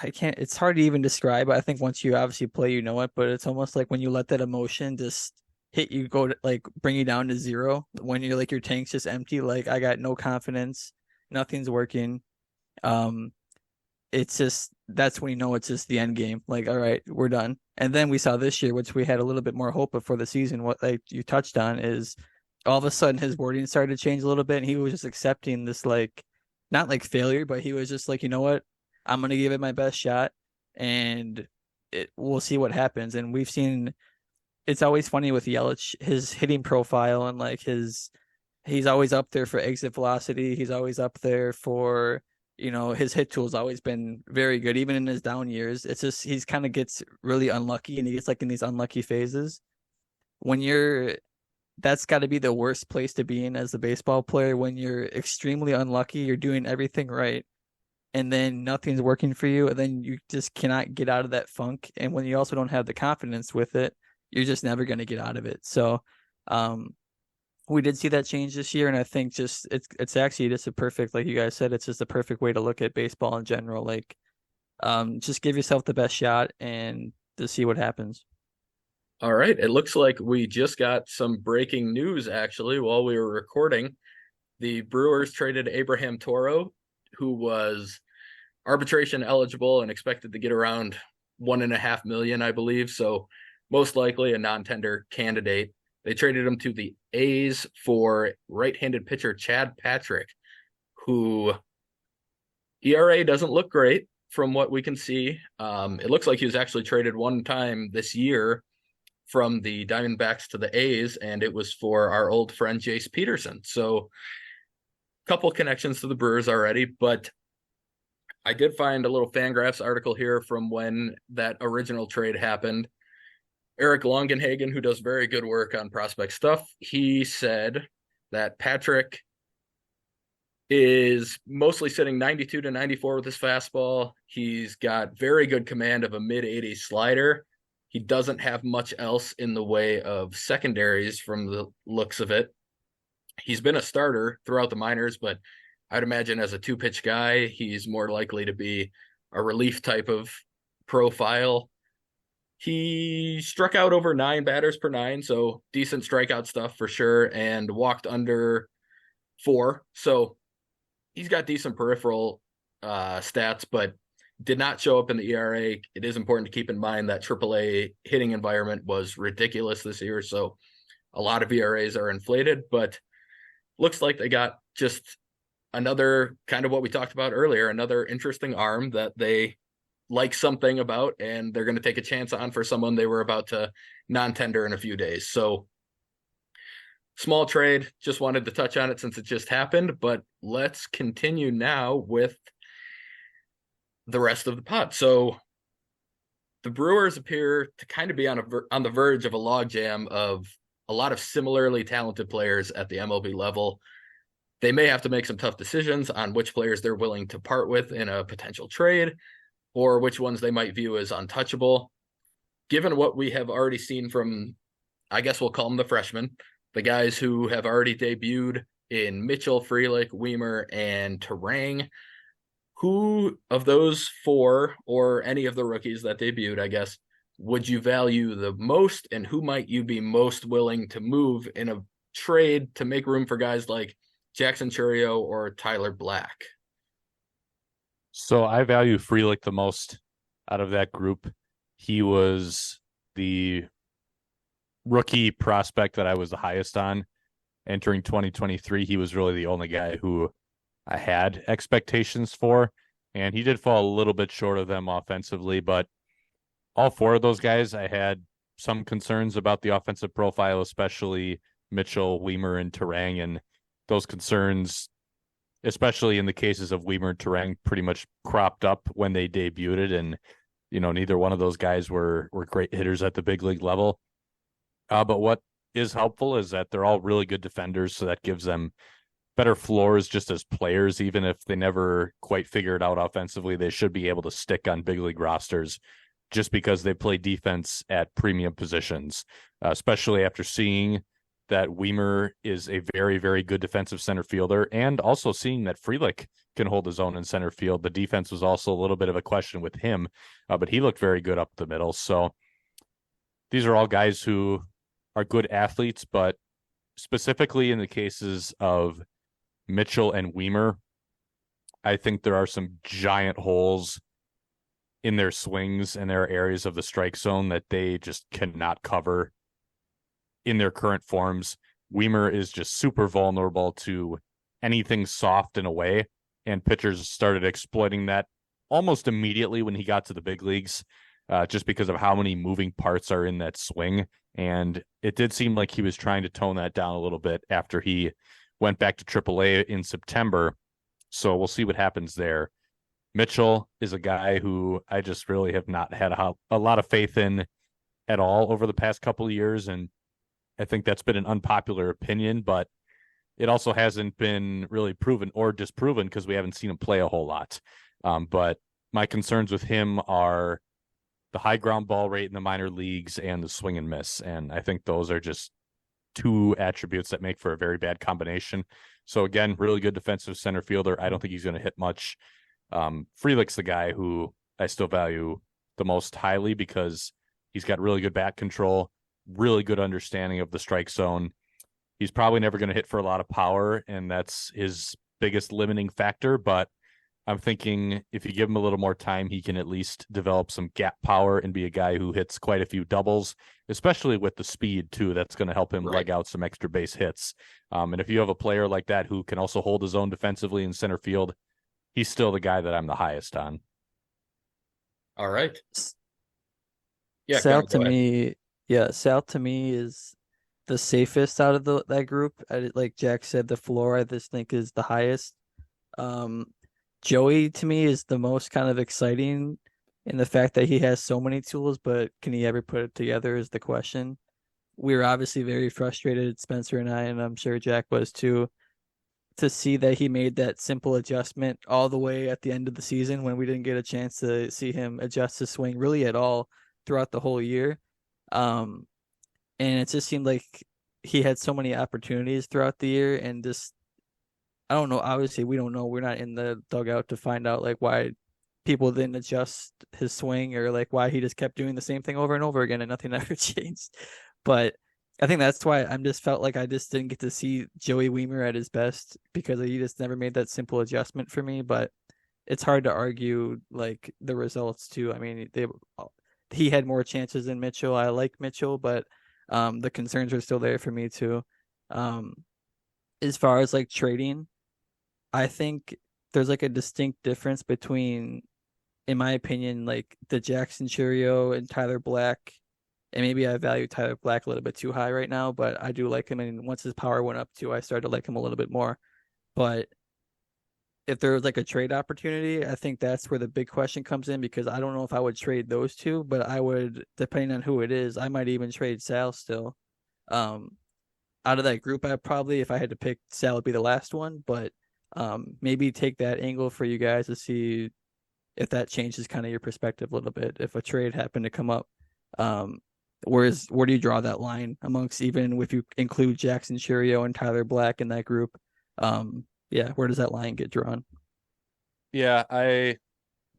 it's hard to even describe. I think once you obviously play, you know it, but it's almost like when you let that emotion just hit you, bring you down to zero, when you're like, your tank's just empty, like I got no confidence, nothing's working. it's just that's when you know it's just the end game. Like, all right, we're done. And then we saw this year, which we had a little bit more hope before the season. What like you touched on is all of a sudden his wording started to change a little bit, and he was just accepting this like not like failure, but he was just like, you know what, I'm gonna give it my best shot, and we'll see what happens. And we've seen it's always funny with Yelich, his hitting profile and like he's always up there for exit velocity. He's always up there for, his hit tool's always been very good, even in his down years. It's just he's kind of gets really unlucky and he gets like in these unlucky phases. When you're That's got to be the worst place to be in as a baseball player when you're extremely unlucky, you're doing everything right, and then nothing's working for you, and then you just cannot get out of that funk. And when you also don't have the confidence with it, you're just never going to get out of it. So, um, we did see that change this year, and I think just it's actually just a perfect, like you guys said, it's just a perfect way to look at baseball in general. Like, just give yourself the best shot and to see what happens. All right. It looks like we just got some breaking news actually while we were recording. The Brewers traded Abraham Toro, who was arbitration eligible and expected to get around 1.5 million, I believe. So most likely a non-tender candidate. They traded him to the A's for right-handed pitcher Chad Patrick, who ERA doesn't look great from what we can see. It looks like he was actually traded one time this year from the Diamondbacks to the A's, and it was for our old friend Jace Peterson. So a couple connections to the Brewers already, but I did find a little Fangraphs article here from when that original trade happened. Eric Longenhagen, who does very good work on prospect stuff, he said that Patrick is mostly sitting 92 to 94 with his fastball. He's got very good command of a mid-80s slider. He doesn't have much else in the way of secondaries from the looks of it. He's been a starter throughout the minors, but I'd imagine as a two-pitch guy, he's more likely to be a relief type of profile. He struck out over 9 batters per 9, so decent strikeout stuff for sure, and walked under 4. So he's got decent peripheral stats, but did not show up in the ERA. It is important to keep in mind that AAA hitting environment was ridiculous this year, so a lot of ERAs are inflated, but looks like they got just another kind of what we talked about earlier, another interesting arm that they like something about, and they're going to take a chance on for someone they were about to non-tender in a few days. So small trade, just wanted to touch on it since it just happened, but let's continue now with the rest of the pod. So the Brewers appear to kind of be on the verge of a logjam of a lot of similarly talented players at the MLB level. They may have to make some tough decisions on which players they're willing to part with in a potential trade, or which ones they might view as untouchable. Given what we have already seen from, I guess we'll call them the freshmen, the guys who have already debuted in Mitchell, Frelick, Weimer, and Terang, who of those 4, or any of the rookies that debuted, I guess, would you value the most, and who might you be most willing to move in a trade to make room for guys like Jackson Chourio or Tyler Black? So I value Frelick the most out of that group. He was the rookie prospect that I was the highest on entering 2023. He was really the only guy who I had expectations for, and he did fall a little bit short of them offensively, but all 4 of those guys, I had some concerns about the offensive profile, especially Mitchell, Weimer, and Terang, and those concerns, especially in the cases of Weimer and Terang, pretty much cropped up when they debuted, and neither one of those guys were great hitters at the big league level. But what is helpful is that they're all really good defenders, so that gives them better floors just as players. Even if they never quite figure it out offensively, they should be able to stick on big league rosters just because they play defense at premium positions, especially after seeing that Weimer is a very, very good defensive center fielder, and also seeing that Frelick can hold his own in center field. The defense was also a little bit of a question with him, but he looked very good up the middle. So these are all guys who are good athletes, but specifically in the cases of Mitchell and Weimer, I think there are some giant holes in their swings and their areas of the strike zone that they just cannot cover in their current forms. Weimer is just super vulnerable to anything soft and away, and pitchers started exploiting that almost immediately when he got to the big leagues, just because of how many moving parts are in that swing. And it did seem like he was trying to tone that down a little bit after he went back to AAA in September. So we'll see what happens there. Mitchell is a guy who I just really have not had a lot of faith in at all over the past couple of years. And I think that's been an unpopular opinion, but it also hasn't been really proven or disproven because we haven't seen him play a whole lot. But my concerns with him are the high ground ball rate in the minor leagues and the swing and miss. And I think those are just two attributes that make for a very bad combination. So again, really good defensive center fielder. I don't think he's going to hit much. Frelick's the guy who I still value the most highly because he's got really good bat control, really good understanding of the strike zone. He's probably never going to hit for a lot of power, and that's his biggest limiting factor. But I'm thinking if you give him a little more time, he can at least develop some gap power and be a guy who hits quite a few doubles, especially with the speed, too. That's going to help him leg out some extra base hits. And if you have a player like that who can also hold his own defensively in center field, he's still the guy that I'm the highest on. All right. Yeah, Sal to me, Sal to me is the safest out of that group. Like Jack said, the floor I just think is the highest. Joey to me is the most kind of exciting in the fact that he has so many tools, but can he ever put it together is the question. We were obviously very frustrated, Spencer and I, and I'm sure Jack was too, to see that he made that simple adjustment all the way at the end of the season when we didn't get a chance to see him adjust his swing really at all throughout the whole year. And it just seemed like he had so many opportunities throughout the year, and just I don't know. Obviously, we don't know. We're not in the dugout to find out like why people didn't adjust his swing or like why he just kept doing the same thing over and over again and nothing ever changed. But I think that's why I'm just felt like I just didn't get to see Joey Weimer at his best because he just never made that simple adjustment for me. But it's hard to argue like the results too. I mean, he had more chances than Mitchell. I like Mitchell, but the concerns are still there for me too. As far as like trading, I think there's like a distinct difference between, in my opinion, like the Jackson Churio and Tyler Black. And maybe I value Tyler Black a little bit too high right now, but I do like him. And once his power went up too, I started to like him a little bit more. But if there was like a trade opportunity, I think that's where the big question comes in because I don't know if I would trade those two, but I would, depending on who it is, I might even trade Sal still. Out of that group, I probably, if I had to pick, Sal would be the last one, but maybe take that angle for you guys to see if that changes kind of your perspective a little bit. If a trade happened to come up, where do you draw that line amongst, even if you include Jackson Churio and Tyler Black in that group? Where does that line get drawn? Yeah, I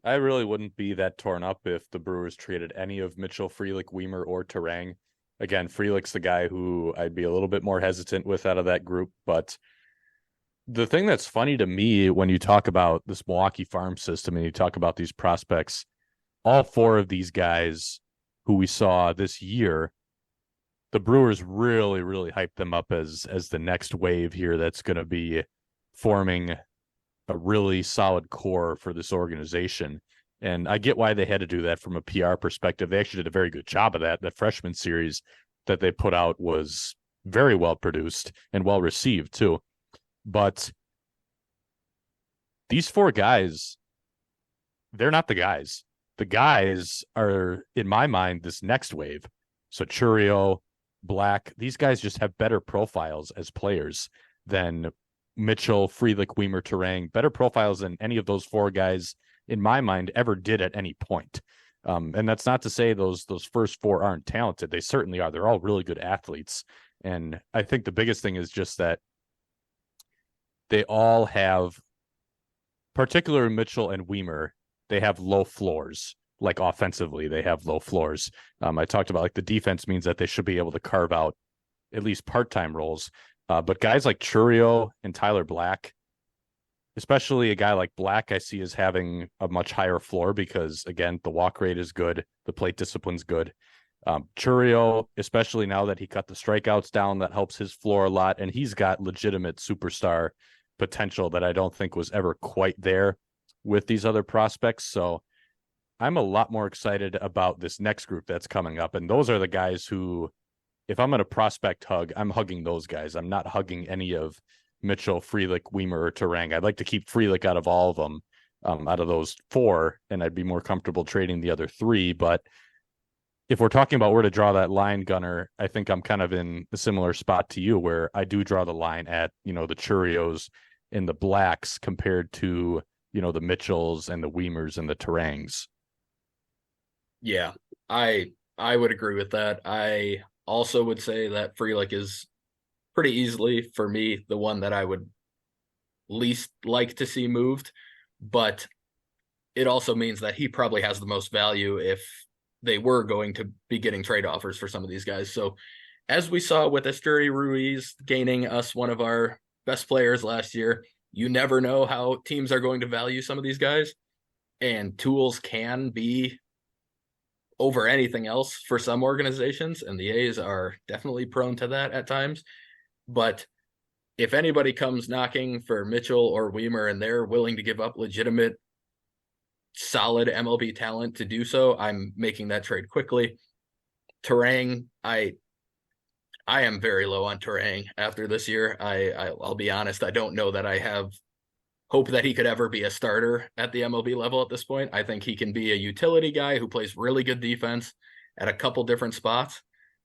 really wouldn't be that torn up if the Brewers traded any of Mitchell, Frelick, Weimer, or Terang. Again, Frelick's the guy who I'd be a little bit more hesitant with out of that group. But the thing that's funny to me when you talk about this Milwaukee farm system and you talk about these prospects, all four of these guys who we saw this year, the Brewers really, really hyped them up as the next wave here that's going to be forming a really solid core for this organization. And I get why they had to do that from a PR perspective. They actually did a very good job of that. That freshman series that they put out was very well produced and well received too. But these four guys, they're not the guys. The guys are, in my mind, this next wave. So Churio, Black, these guys just have better profiles as players than Mitchell, Frelick, Weimer, Terang, better profiles than any of those four guys, in my mind, ever did at any point. And that's not to say those first four aren't talented. They certainly are. They're all really good athletes. And I think the biggest thing is just that they all have, particularly Mitchell and Weimer, they have low floors. Like offensively, they have low floors. I talked about like the defense means that they should be able to carve out at least part-time roles. But guys like Churio and Tyler Black, especially a guy like Black, I see as having a much higher floor because, again, the walk rate is good, the plate discipline's good. Churio, especially now that he cut the strikeouts down, that helps his floor a lot, and he's got legitimate superstar potential that I don't think was ever quite there with these other prospects. So I'm a lot more excited about this next group that's coming up, and those are the guys who, if I'm going to prospect hug, I'm hugging those guys. I'm not hugging any of Mitchell, Frelick, Weimer, or Terang. I'd like to keep Frelick out of all of them, out of those four, and I'd be more comfortable trading the other three. But if we're talking about where to draw that line, Gunner, I think I'm kind of in a similar spot to you where I do draw the line at, the Churios and the Blacks compared to, the Mitchells and the Weimers and the Terangs. Yeah, I would agree with that. I also would say that Frelick is pretty easily, for me, the one that I would least like to see moved, but it also means that he probably has the most value if they were going to be getting trade offers for some of these guys. So as we saw with Esteury Ruiz gaining us one of our best players last year, you never know how teams are going to value some of these guys, and tools can be over anything else for some organizations, and the A's are definitely prone to that at times. But if anybody comes knocking for Mitchell or Weimer and they're willing to give up legitimate, solid MLB talent to do so, I'm making that trade quickly. Terang, I am very low on Terang after this year. I'll be honest, I don't know that I have hope that he could ever be a starter at the MLB level at this point. I think he can be a utility guy who plays really good defense at a couple different spots.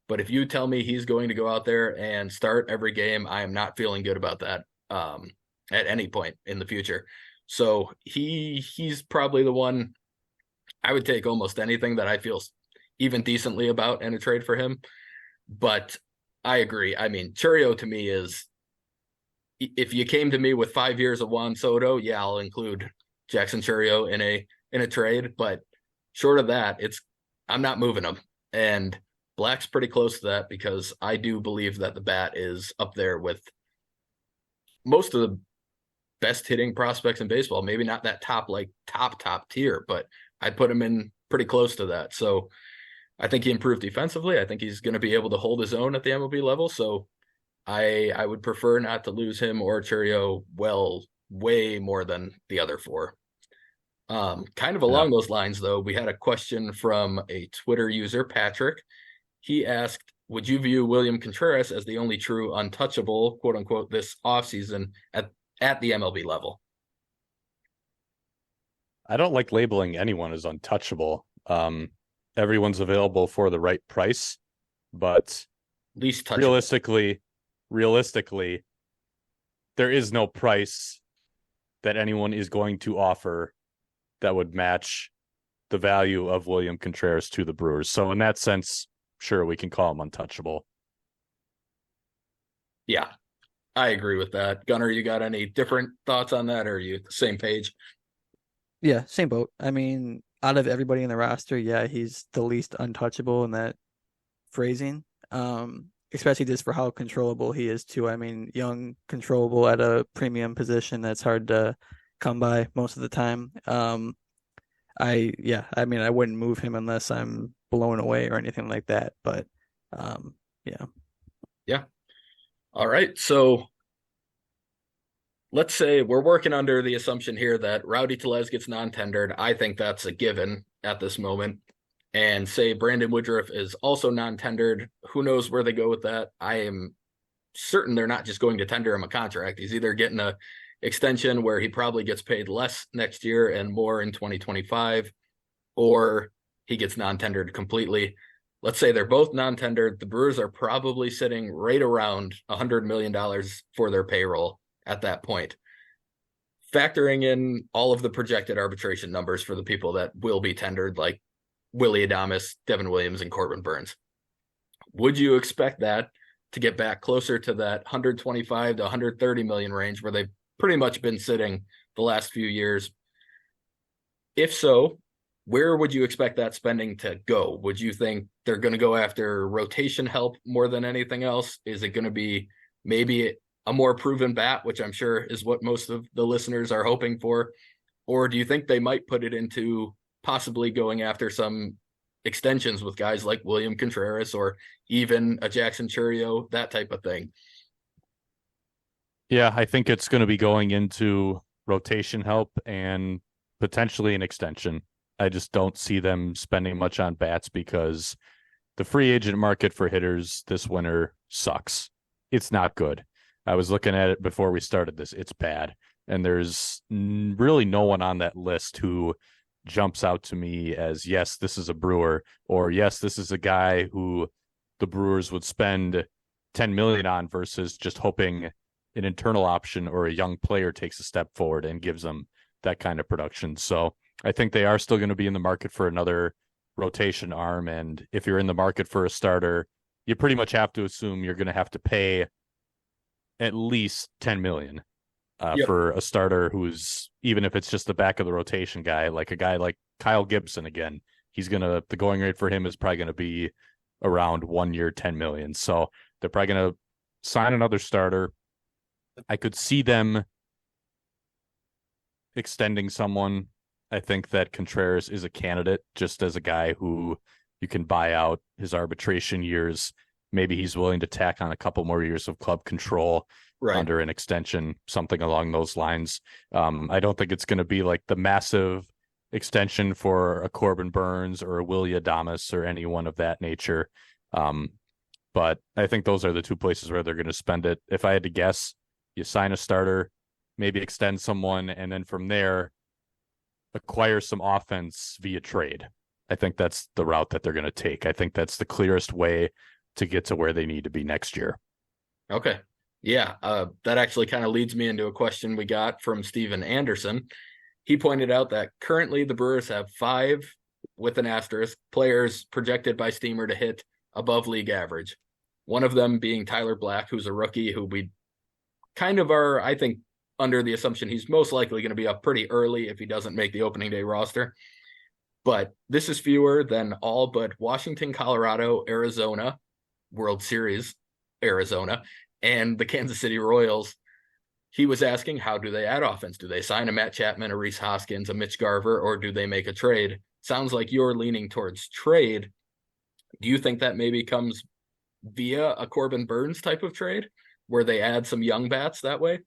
But if you tell me he's going to go out there and start every game, I am not feeling good about that at any point in the future. So he's probably the one I would take almost anything that I feel even decently about in a trade for him. But I agree. I mean, Churio to me is, if you came to me with 5 years of Juan Soto, yeah, I'll include Jackson Churio in a trade. But short of that, I'm not moving him. And Black's pretty close to that because I do believe that the bat is up there with most of the best hitting prospects in baseball. Maybe not that top tier, but I'd put him in pretty close to that. So I think he improved defensively. I think he's going to be able to hold his own at the MLB level. So I would prefer not to lose him or Churio way more than the other four. Kind of along those lines, though, we had a question from a Twitter user, Patrick. He asked, would you view William Contreras as the only true untouchable, quote unquote, this offseason at the MLB level? I don't like labeling anyone as untouchable. Everyone's available for the right price, but least touchable. Realistically, there is no price that anyone is going to offer that would match the value of William Contreras to the Brewers. So in that sense, sure, we can call him untouchable. Yeah, I agree with that. Gunnar, you got any different thoughts on that, or are you the same page? Yeah, same boat. I mean, out of everybody in the roster, yeah, he's the least untouchable in that phrasing. Especially just for how controllable he is too. I mean, young, controllable at a premium position that's hard to come by most of the time. I wouldn't move him unless I'm blown away or anything like that. But yeah. Yeah. All right. So let's say we're working under the assumption here that Rowdy Tellez gets non-tendered. I think that's a given at this moment. And say Brandon Woodruff is also non-tendered. Who knows where they go with that? I am certain they're not just going to tender him a contract. He's either getting a extension where he probably gets paid less next year and more in 2025, or he gets non-tendered completely. Let's say they're both non-tendered. The Brewers are probably sitting right around $100 million for their payroll at that point, factoring in all of the projected arbitration numbers for the people that will be tendered, like Willy Adames, Devin Williams, and Corbin Burns. Would you expect that to get back closer to that 125 to 130 million range where they've pretty much been sitting the last few years? If so, where would you expect that spending to go? Would you think they're going to go after rotation help more than anything else? Is it going to be maybe a more proven bat, which I'm sure is what most of the listeners are hoping for? Or do you think they might put it into possibly going after some extensions with guys like William Contreras or even a Jackson Churio, that type of thing? Yeah, I think it's going to be going into rotation help and potentially an extension. I just don't see them spending much on bats because the free agent market for hitters this winter sucks. It's not good. I was looking at it before we started this. It's bad. And there's really no one on that list who jumps out to me as, yes, this is a Brewer, or yes, this is a guy who the Brewers would spend 10 million on versus just hoping an internal option or a young player takes a step forward and gives them that kind of production. So I think they are still going to be in the market for another rotation arm. And if you're in the market for a starter, you pretty much have to assume you're going to have to pay at least 10 million for a starter who's, even if it's just the back of the rotation guy, like a guy like Kyle Gibson again, the going rate for him is probably going to be around 1 year, 10 million. So they're probably going to sign another starter. I could see them extending someone. I think that Contreras is a candidate just as a guy who you can buy out his arbitration years. Maybe he's willing to tack on a couple more years of club control under an extension, something along those lines. I don't think it's going to be like the massive extension for a Corbin Burns or a Willie Adames or anyone of that nature. But I think those are the two places where they're going to spend it. If I had to guess, you sign a starter, maybe extend someone, and then from there, acquire some offense via trade. I think that's the route that they're going to take. I think that's the clearest way to get to where they need to be next year. Okay. Yeah. That actually kind of leads me into a question we got from Steven Anderson. He pointed out that currently the Brewers have 5, with an asterisk, players projected by Steamer to hit above league average. One of them being Tyler Black, who's a rookie who we kind of are, I think, under the assumption he's most likely going to be up pretty early if he doesn't make the opening day roster. But this is fewer than all but Washington, Colorado, Arizona, World Series, Arizona, and the Kansas City Royals. He was asking, how do they add offense? Do they sign a Matt Chapman, a Rhys Hoskins, a Mitch Garver, or do they make a trade? Sounds like you're leaning towards trade. Do you think that maybe comes via a Corbin Burns type of trade where they add some young bats that way?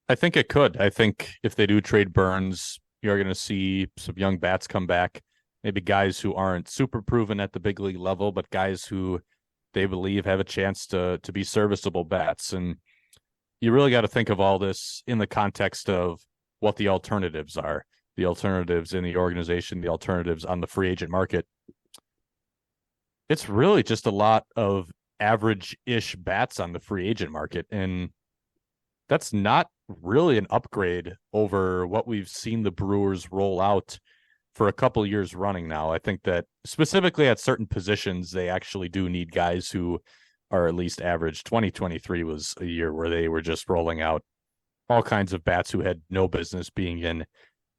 I think it could. I think if they do trade Burns, you're going to see some young bats come back, maybe guys who aren't super proven at the big league level, but guys who they believe have a chance to be serviceable bats. And you really got to think of all this in the context of what the alternatives are, the alternatives in the organization, the alternatives on the free agent market. It's really just a lot of average-ish bats on the free agent market. And that's not really an upgrade over what we've seen the Brewers roll out for a couple years running now. I think that specifically at certain positions, they actually do need guys who are at least average. 2023 was a year where they were just rolling out all kinds of bats who had no business being in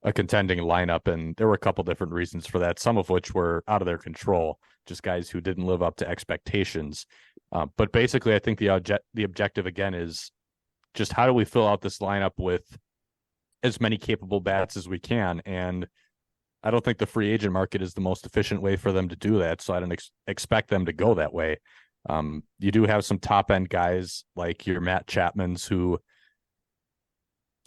a contending lineup. And there were a couple different reasons for that, some of which were out of their control, just guys who didn't live up to expectations. But basically, I think the objective again is just how do we fill out this lineup with as many capable bats as we can. And I don't think the free agent market is the most efficient way for them to do that. So I don't expect them to go that way. You do have some top end guys like your Matt Chapmans, who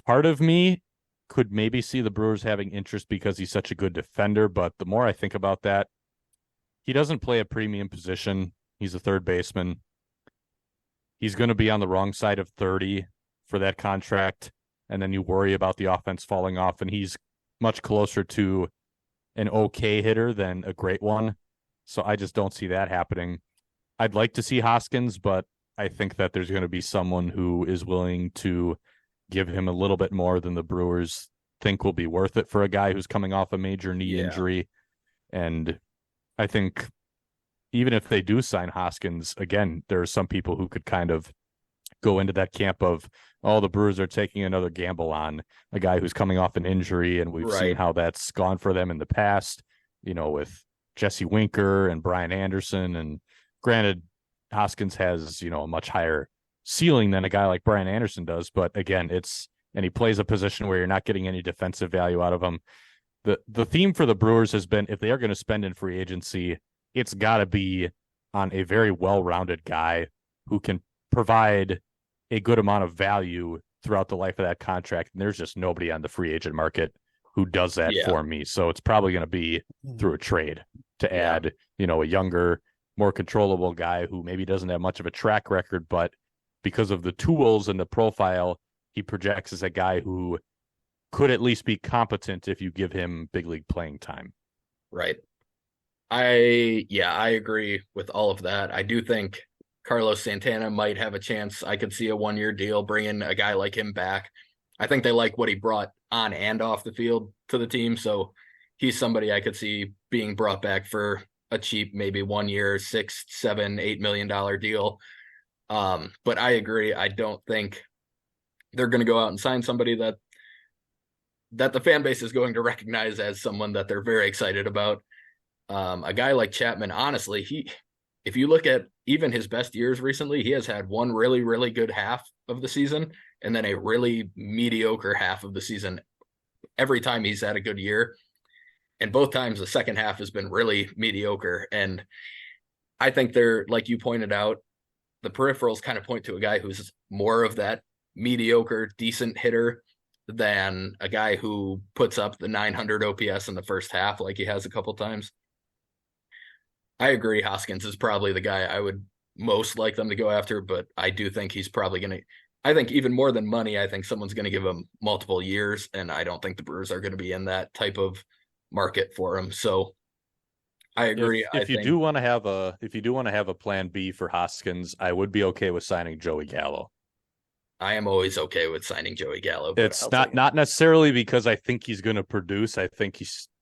part of me could maybe see the Brewers having interest because he's such a good defender. But the more I think about that, he doesn't play a premium position. He's a third baseman. He's going to be on the wrong side of 30 for that contract. And then you worry about the offense falling off, and he's much closer to an okay hitter than a great one. So I just don't see that happening. I'd like to see Hoskins, but I think that there's going to be someone who is willing to give him a little bit more than the Brewers think will be worth it for a guy who's coming off a major knee injury. And I think even if they do sign Hoskins, again, there are some people who could kind of go into that camp of, oh, the Brewers are taking another gamble on a guy who's coming off an injury, and we've seen how that's gone for them in the past, with Jesse Winker and Brian Anderson. And granted, Hoskins has, a much higher ceiling than a guy like Brian Anderson does. But again, and he plays a position where you're not getting any defensive value out of him. The theme for the Brewers has been, if they are going to spend in free agency, it's got to be on a very well-rounded guy who can provide a good amount of value throughout the life of that contract. And there's just nobody on the free agent market who does that for me. So it's probably going to be through a trade to add, a younger, more controllable guy who maybe doesn't have much of a track record, but because of the tools and the profile, he projects as a guy who could at least be competent if you give him big league playing time. Right. I agree with all of that. I do think Carlos Santana might have a chance. I could see a 1-year deal bringing a guy like him back. I think they like what he brought on and off the field to the team. So he's somebody I could see being brought back for a cheap, maybe 1 year, $6, $7, $8 million deal. But I agree. I don't think they're going to go out and sign somebody that the fan base is going to recognize as someone that they're very excited about. A guy like Chapman, honestly, if you look at even his best years recently, he has had one really, really good half of the season and then a really mediocre half of the season every time he's had a good year. And both times the second half has been really mediocre. And I think they're, like you pointed out, the peripherals kind of point to a guy who's more of that mediocre, decent hitter than a guy who puts up the 900 OPS in the first half like he has a couple times. I agree. Hoskins is probably the guy I would most like them to go after, but I do think he's probably going to, I think even more than money, I think someone's going to give him multiple years, and I don't think the Brewers are going to be in that type of market for him. So I agree. If you do want to have a plan B for Hoskins, I would be okay with signing Joey Gallo. I am always okay with signing Joey Gallo. It's not necessarily because I think he's going to produce. I think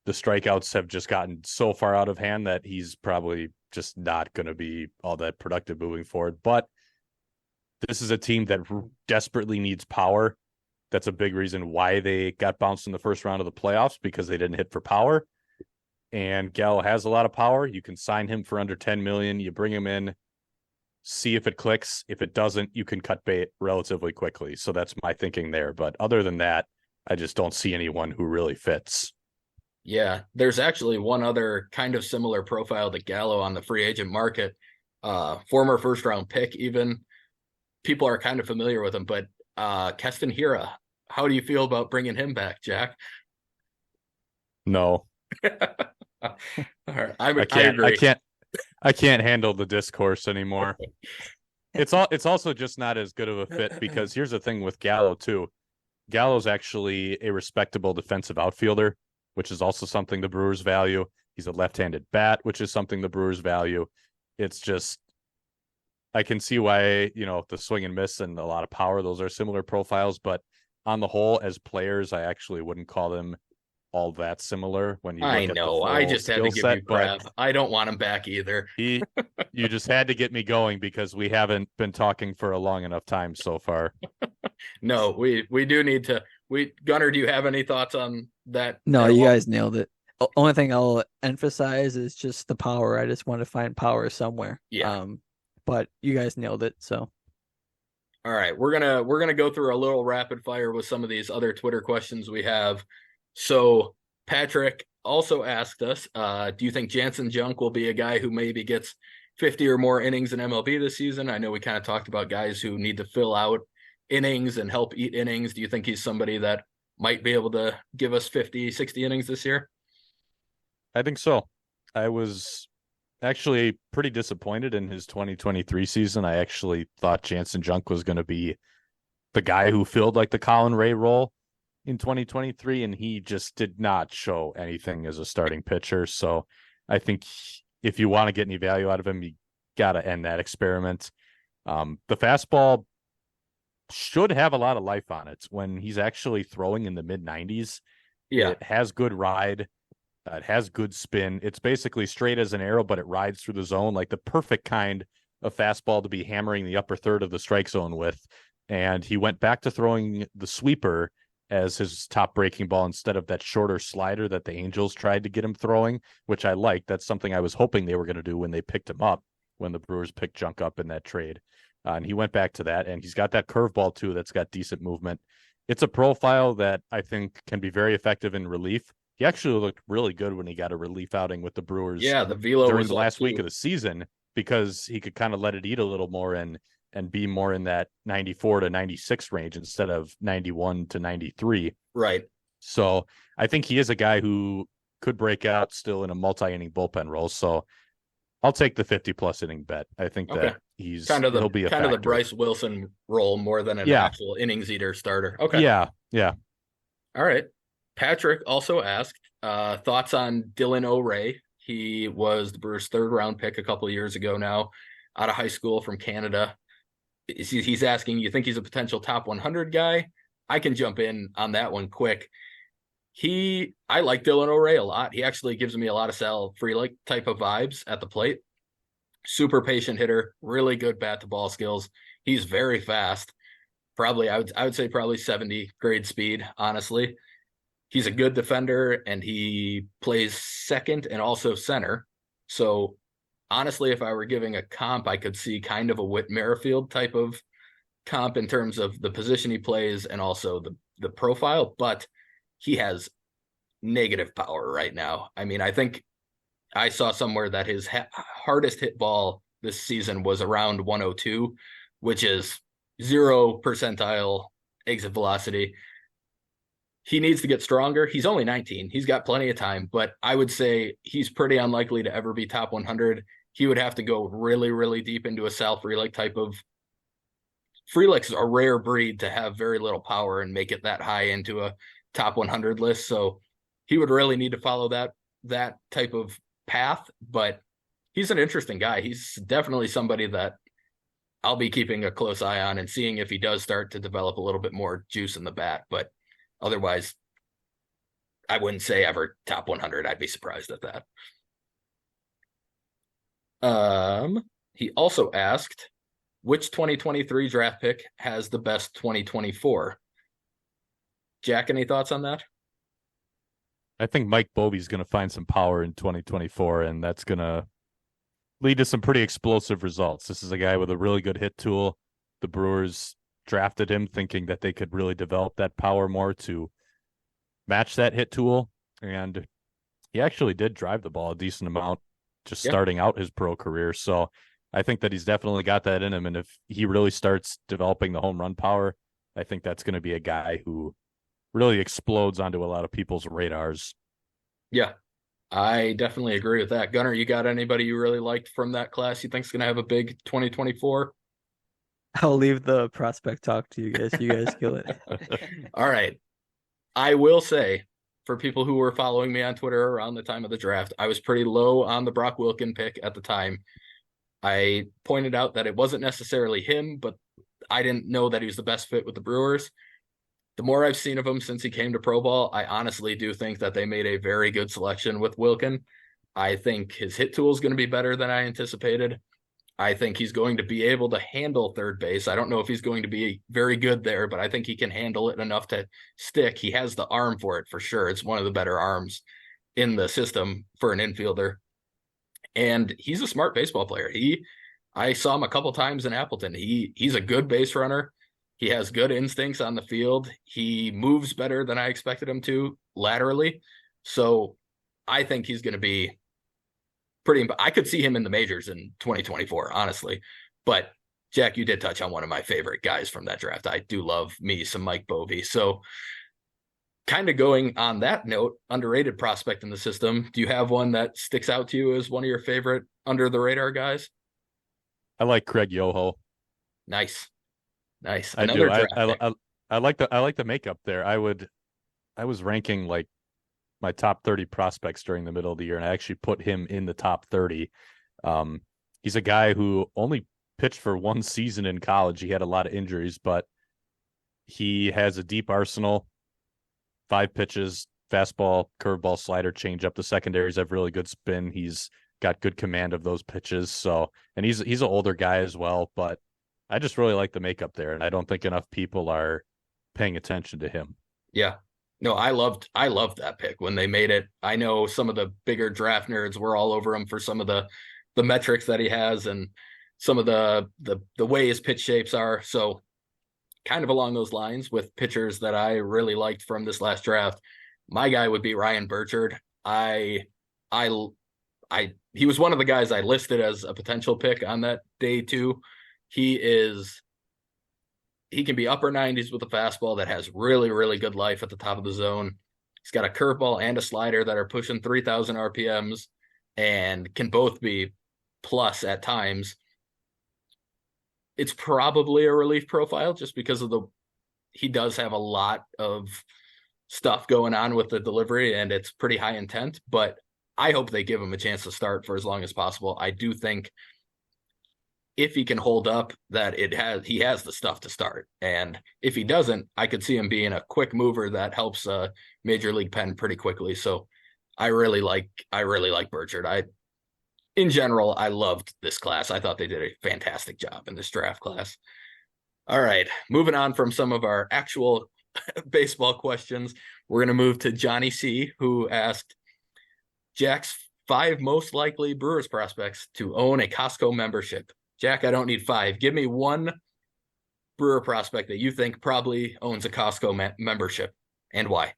the strikeouts have just gotten so far out of hand that he's probably just not going to be all that productive moving forward. But this is a team that desperately needs power. That's a big reason why they got bounced in the first round of the playoffs, because they didn't hit for power. And Gallo has a lot of power. You can sign him for under $10 million. You bring him in, see if it clicks. If it doesn't, you can cut bait relatively quickly. So that's my thinking there. But other than that, I just don't see anyone who really fits. Yeah, there's actually one other kind of similar profile to Gallo on the free agent market. Former first round pick, even. People are kind of familiar with him, but Keston Hiura, how do you feel about bringing him back, Jack? No. All right. I agree. I can't handle the discourse anymore. It's also just not as good of a fit, because here's the thing with Gallo too. Gallo's actually a respectable defensive outfielder, which is also something the Brewers value. He's a left-handed bat, which is something the Brewers value. It's just, I can see why, the swing and miss and a lot of power, those are similar profiles, but on the whole, as players, I actually wouldn't call them all that similar when you look at the full I just had to give set, you crap. I don't want him back either. You just had to get me going because we haven't been talking for a long enough time so far. No, we do need to. Gunnar, do you have any thoughts on that? No, you guys nailed it. Only thing I'll emphasize is just the power. I just want to find power somewhere. Yeah. But you guys nailed it. So. All right, we're gonna go through a little rapid fire with some of these other Twitter questions we have. So Patrick also asked us, do you think Jansen Junk will be a guy who maybe gets 50 or more innings in MLB this season? I know we kind of talked about guys who need to fill out innings and help eat innings. Do you think he's somebody that might be able to give us 50, 60 innings this year? I think so. I was actually pretty disappointed in his 2023 season. I actually thought Jansen Junk was going to be the guy who filled like the Colin Rea role in 2023, and he just did not show anything as a starting pitcher. So I think if you want to get any value out of him, you got to end that experiment. The fastball should have a lot of life on it when he's actually throwing in the mid 90s. Yeah. It has good ride. It has good spin. It's basically straight as an arrow, but it rides through the zone, like the perfect kind of fastball to be hammering the upper third of the strike zone with. And he went back to throwing the sweeper as his top breaking ball instead of that shorter slider that the Angels tried to get him throwing, which I like. That's something I was hoping they were going to do when they picked him up, when the Brewers picked Junk up in that trade. And he went back to that, and he's got that curveball too that's got decent movement. It's a profile that I think can be very effective in relief. He actually looked really good when he got a relief outing with the Brewers Yeah, the velo during was the up last week too. of the season, because he could kind of let it eat a little more and be more in that 94 to 96 range instead of 91 to 93. Right. So I think he is a guy who could break out still in a multi-inning bullpen role. So I'll take the 50+ inning bet. I think Okay. that he'll be a Kind of the factor. Bryce Wilson role more than an Yeah. actual innings eater starter. Okay. Yeah. Yeah. All right. Patrick also asked thoughts on Dylan O'Ray. He was the Brewers' third round pick a couple of years ago now, out of high school from Canada. He's asking, you think he's a potential top 100 guy? I can jump in on that one quick. I like Dylan O'Ray a lot. He actually gives me a lot of Sal Frelick type of vibes at the plate. Super patient hitter, really good bat to ball skills. He's very fast. Probably, I would say probably 70 grade speed, honestly. He's a good defender, and he plays second and also center. So honestly, if I were giving a comp, I could see kind of a Whit Merrifield type of comp in terms of the position he plays and also the profile, but he has negative power right now. I mean, I think I saw somewhere that his hardest hit ball this season was around 102, which is 0 percentile exit velocity. He needs to get stronger. He's only 19. He's got plenty of time, but I would say he's pretty unlikely to ever be top 100. He would have to go really, really deep into a Sal Frelick type of. Frelick's a rare breed to have very little power and make it that high into a top 100 list. So he would really need to follow that type of path, but he's an interesting guy. He's definitely somebody that I'll be keeping a close eye on and seeing if he does start to develop a little bit more juice in the bat. But otherwise, I wouldn't say ever top 100. I'd be surprised at that. He also asked, which 2023 draft pick has the best 2024? Jack, any thoughts on that? I think Mike Bovey's going to find some power in 2024, and that's going to lead to some pretty explosive results. This is a guy with a really good hit tool. The Brewers drafted him thinking that they could really develop that power more to match that hit tool, and he actually did drive the ball a decent amount just starting out his pro career. So I think that he's definitely got that in him, and if he really starts developing the home run power, I think that's going to be a guy who really explodes onto a lot of people's radars. Yeah, I definitely agree with that. Gunnar, you got anybody you really liked from that class you think is going to have a big 2024? I'll leave the prospect talk to you guys. You guys kill it. All right. I will say, for people who were following me on Twitter around the time of the draft, I was pretty low on the Brock Wilken pick at the time. I pointed out that it wasn't necessarily him, but I didn't know that he was the best fit with the Brewers. The more I've seen of him since he came to Pro Ball, I honestly do think that they made a very good selection with Wilken. I think his hit tool is going to be better than I anticipated. I think he's going to be able to handle third base. I don't know if he's going to be very good there, but I think he can handle it enough to stick. He has the arm for it for sure. It's one of the better arms in the system for an infielder. And he's a smart baseball player. I saw him a couple times in Appleton. He's a good base runner. He has good instincts on the field. He moves better than I expected him to laterally. So I think he's going to be I could see him in the majors in 2024, honestly. But Jack, you did touch on one of my favorite guys from that draft. I do love me some Mike Bovey. So kind of going on that note, underrated prospect in the system. Do you have one that sticks out to you as one of your favorite under the radar guys? I like Craig Yoho. Nice. I do. I like the makeup there. I was ranking like my top 30 prospects during the middle of the year, and I actually put him in the top 30. He's a guy who only pitched for one season in college. He had a lot of injuries, but he has a deep arsenal, 5 pitches, fastball, curveball, slider, changeup. The secondaries have really good spin. He's got good command of those pitches. So, and he's an older guy as well, but I just really like the makeup there, and I don't think enough people are paying attention to him. Yeah. No, I loved that pick when they made it. I know some of the bigger draft nerds were all over him for some of the metrics that he has, and some of the way his pitch shapes are. So kind of along those lines with pitchers that I really liked from this last draft, my guy would be Ryan Burchard. I he was one of the guys I listed as a potential pick on that day too. He can be upper 90s with a fastball that has really, really good life at the top of the zone. He's got a curveball and a slider that are pushing 3,000 RPMs and can both be plus at times. It's probably a relief profile just because of he does have a lot of stuff going on with the delivery and it's pretty high intent, but I hope they give him a chance to start for as long as possible. I do think if he can hold up that he has the stuff to start. And if he doesn't, I could see him being a quick mover that helps major league pen pretty quickly. So I really like Burchard. In general, I loved this class. I thought they did a fantastic job in this draft class. All right, moving on from some of our actual baseball questions, we're going to move to Johnny C, who asked Jack's 5 most likely Brewers prospects to own a Costco membership. Jack, I don't need 5. Give me one Brewer prospect that you think probably owns a Costco membership and why.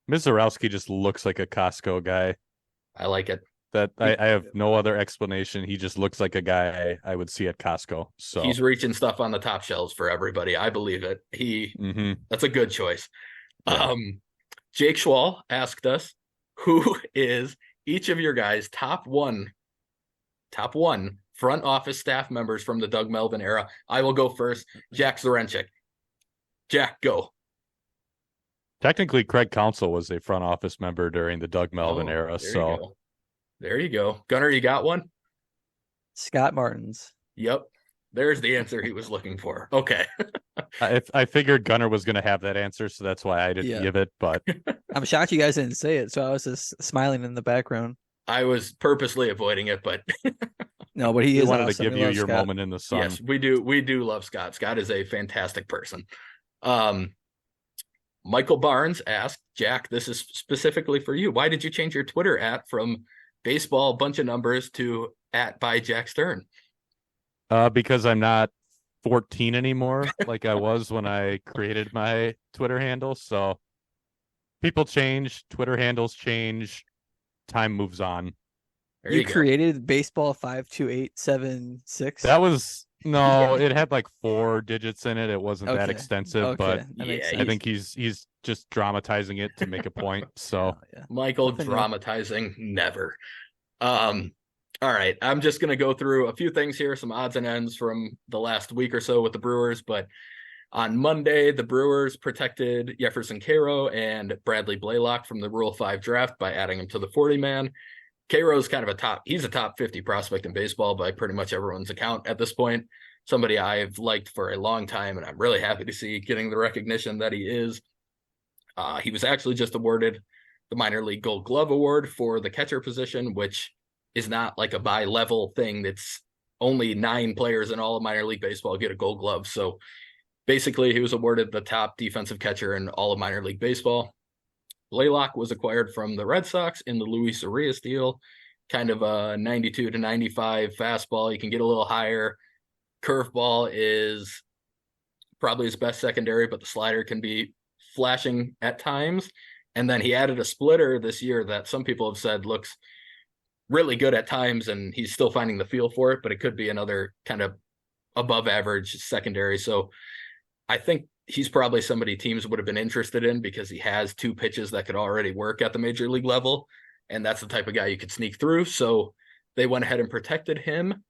Mizorowski just looks like a Costco guy. I like it. I have no other explanation. He just looks like a guy I would see at Costco. So he's reaching stuff on the top shelves for everybody. I believe it. That's a good choice. Yeah. Jake Schwall asked us, who is each of your guys' top one front office staff members from the Doug Melvin era? I will go first. Jack Zorenchik. Jack, go. Technically, Craig Counsell was a front office member during the Doug Melvin era. So there you go. Gunnar, you got one? Scott Martins. Yep. There's the answer he was looking for. Okay. I figured Gunnar was going to have that answer, so that's why I didn't give it. But I'm shocked you guys didn't say it, so I was just smiling in the background. I was purposely avoiding it, but no, but he is wanted awesome. to give you your moment in the sun. Yes, we do. We do love Scott. Scott is a fantastic person. Michael Barnes asked, Jack, this is specifically for you. Why did you change your Twitter from baseball bunch of numbers to @by Jack Stern? Because I'm not 14 anymore like I was when I created my Twitter handle. So people change, Twitter handles change, time moves on. You created baseball 52876. That was it had like 4 digits in it. It wasn't that extensive, but I think he's just dramatizing it to make a point. So Michael dramatizing never. All right, I'm just going to go through a few things here, some odds and ends from the last week or so with the Brewers. But on Monday, the Brewers protected Jefferson Cairo and Bradley Blaylock from the Rule 5 draft by adding him to the 40-man. Cairo's kind of he's a top 50 prospect in baseball by pretty much everyone's account at this point. Somebody I've liked for a long time, and I'm really happy to see getting the recognition that he is. He was actually just awarded the minor league Gold Glove Award for the catcher position, which is not like a bi-level thing. It's only 9 players in all of minor league baseball get a Gold Glove. So basically, he was awarded the top defensive catcher in all of minor league baseball. Blaylock was acquired from the Red Sox in the Luis Urias deal, kind of a 92 to 95 fastball. You can get a little higher. Curveball is probably his best secondary, but the slider can be flashing at times. And then he added a splitter this year that some people have said looks really good at times, and he's still finding the feel for it, but it could be another kind of above average secondary. So I think he's probably somebody teams would have been interested in because he has 2 pitches that could already work at the major league level. And that's the type of guy you could sneak through. So they went ahead and protected him.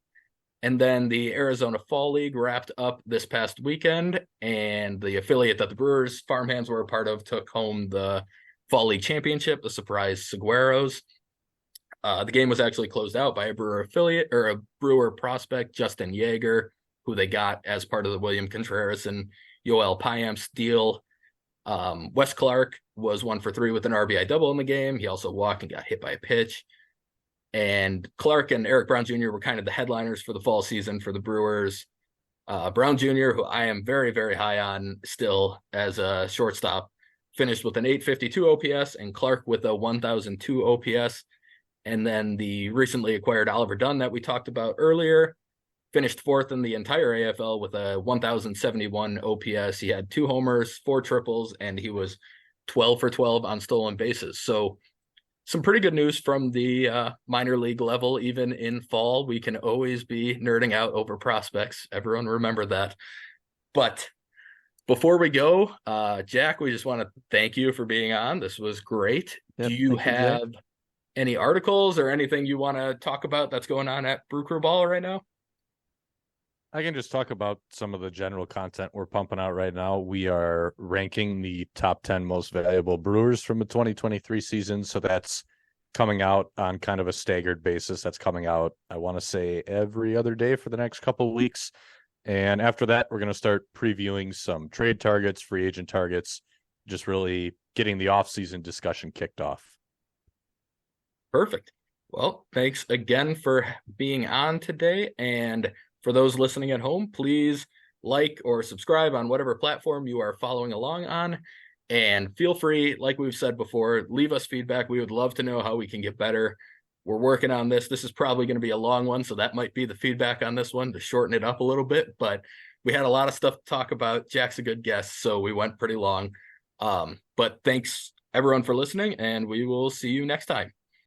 And then the Arizona Fall League wrapped up this past weekend, and the affiliate that the Brewers farmhands were a part of took home the Fall League championship, the surprise Saguaros. The game was actually closed out by a Brewer affiliate or a Brewer prospect, Justin Yeager, who they got as part of the William Contreras and Yoel Payamps deal. Wes Clark was 1 for 3 with an RBI double in the game. He also walked and got hit by a pitch. And Clark and Eric Brown Jr. were kind of the headliners for the fall season for the Brewers. Brown Jr., who I am very, very high on still as a shortstop, finished with an 852 OPS, and Clark with a 1002 OPS. And then the recently acquired Oliver Dunn that we talked about earlier finished fourth in the entire AFL with a 1,071 OPS. He had 2 homers, 4 triples, and he was 12 for 12 on stolen bases. So some pretty good news from the minor league level. Even in fall, we can always be nerding out over prospects. Everyone remember that. But before we go, Jack, we just want to thank you for being on. This was great. Yep, Do you thank you, Jay. have any articles or anything you want to talk about that's going on at Brew Crew Ball right now? I can just talk about some of the general content we're pumping out right now. We are ranking the top 10 most valuable brewers from the 2023 season. So that's coming out on kind of a staggered basis. That's coming out, I want to say, every other day for the next couple of weeks. And after that, we're going to start previewing some trade targets, free agent targets, just really getting the offseason discussion kicked off. Perfect. Well, thanks again for being on today. And for those listening at home, please like or subscribe on whatever platform you are following along on. And feel free, like we've said before, leave us feedback. We would love to know how we can get better. We're working on this. This is probably going to be a long one, so that might be the feedback on this one to shorten it up a little bit. But we had a lot of stuff to talk about. Jack's a good guest, so we went pretty long. But thanks, everyone, for listening, and we will see you next time.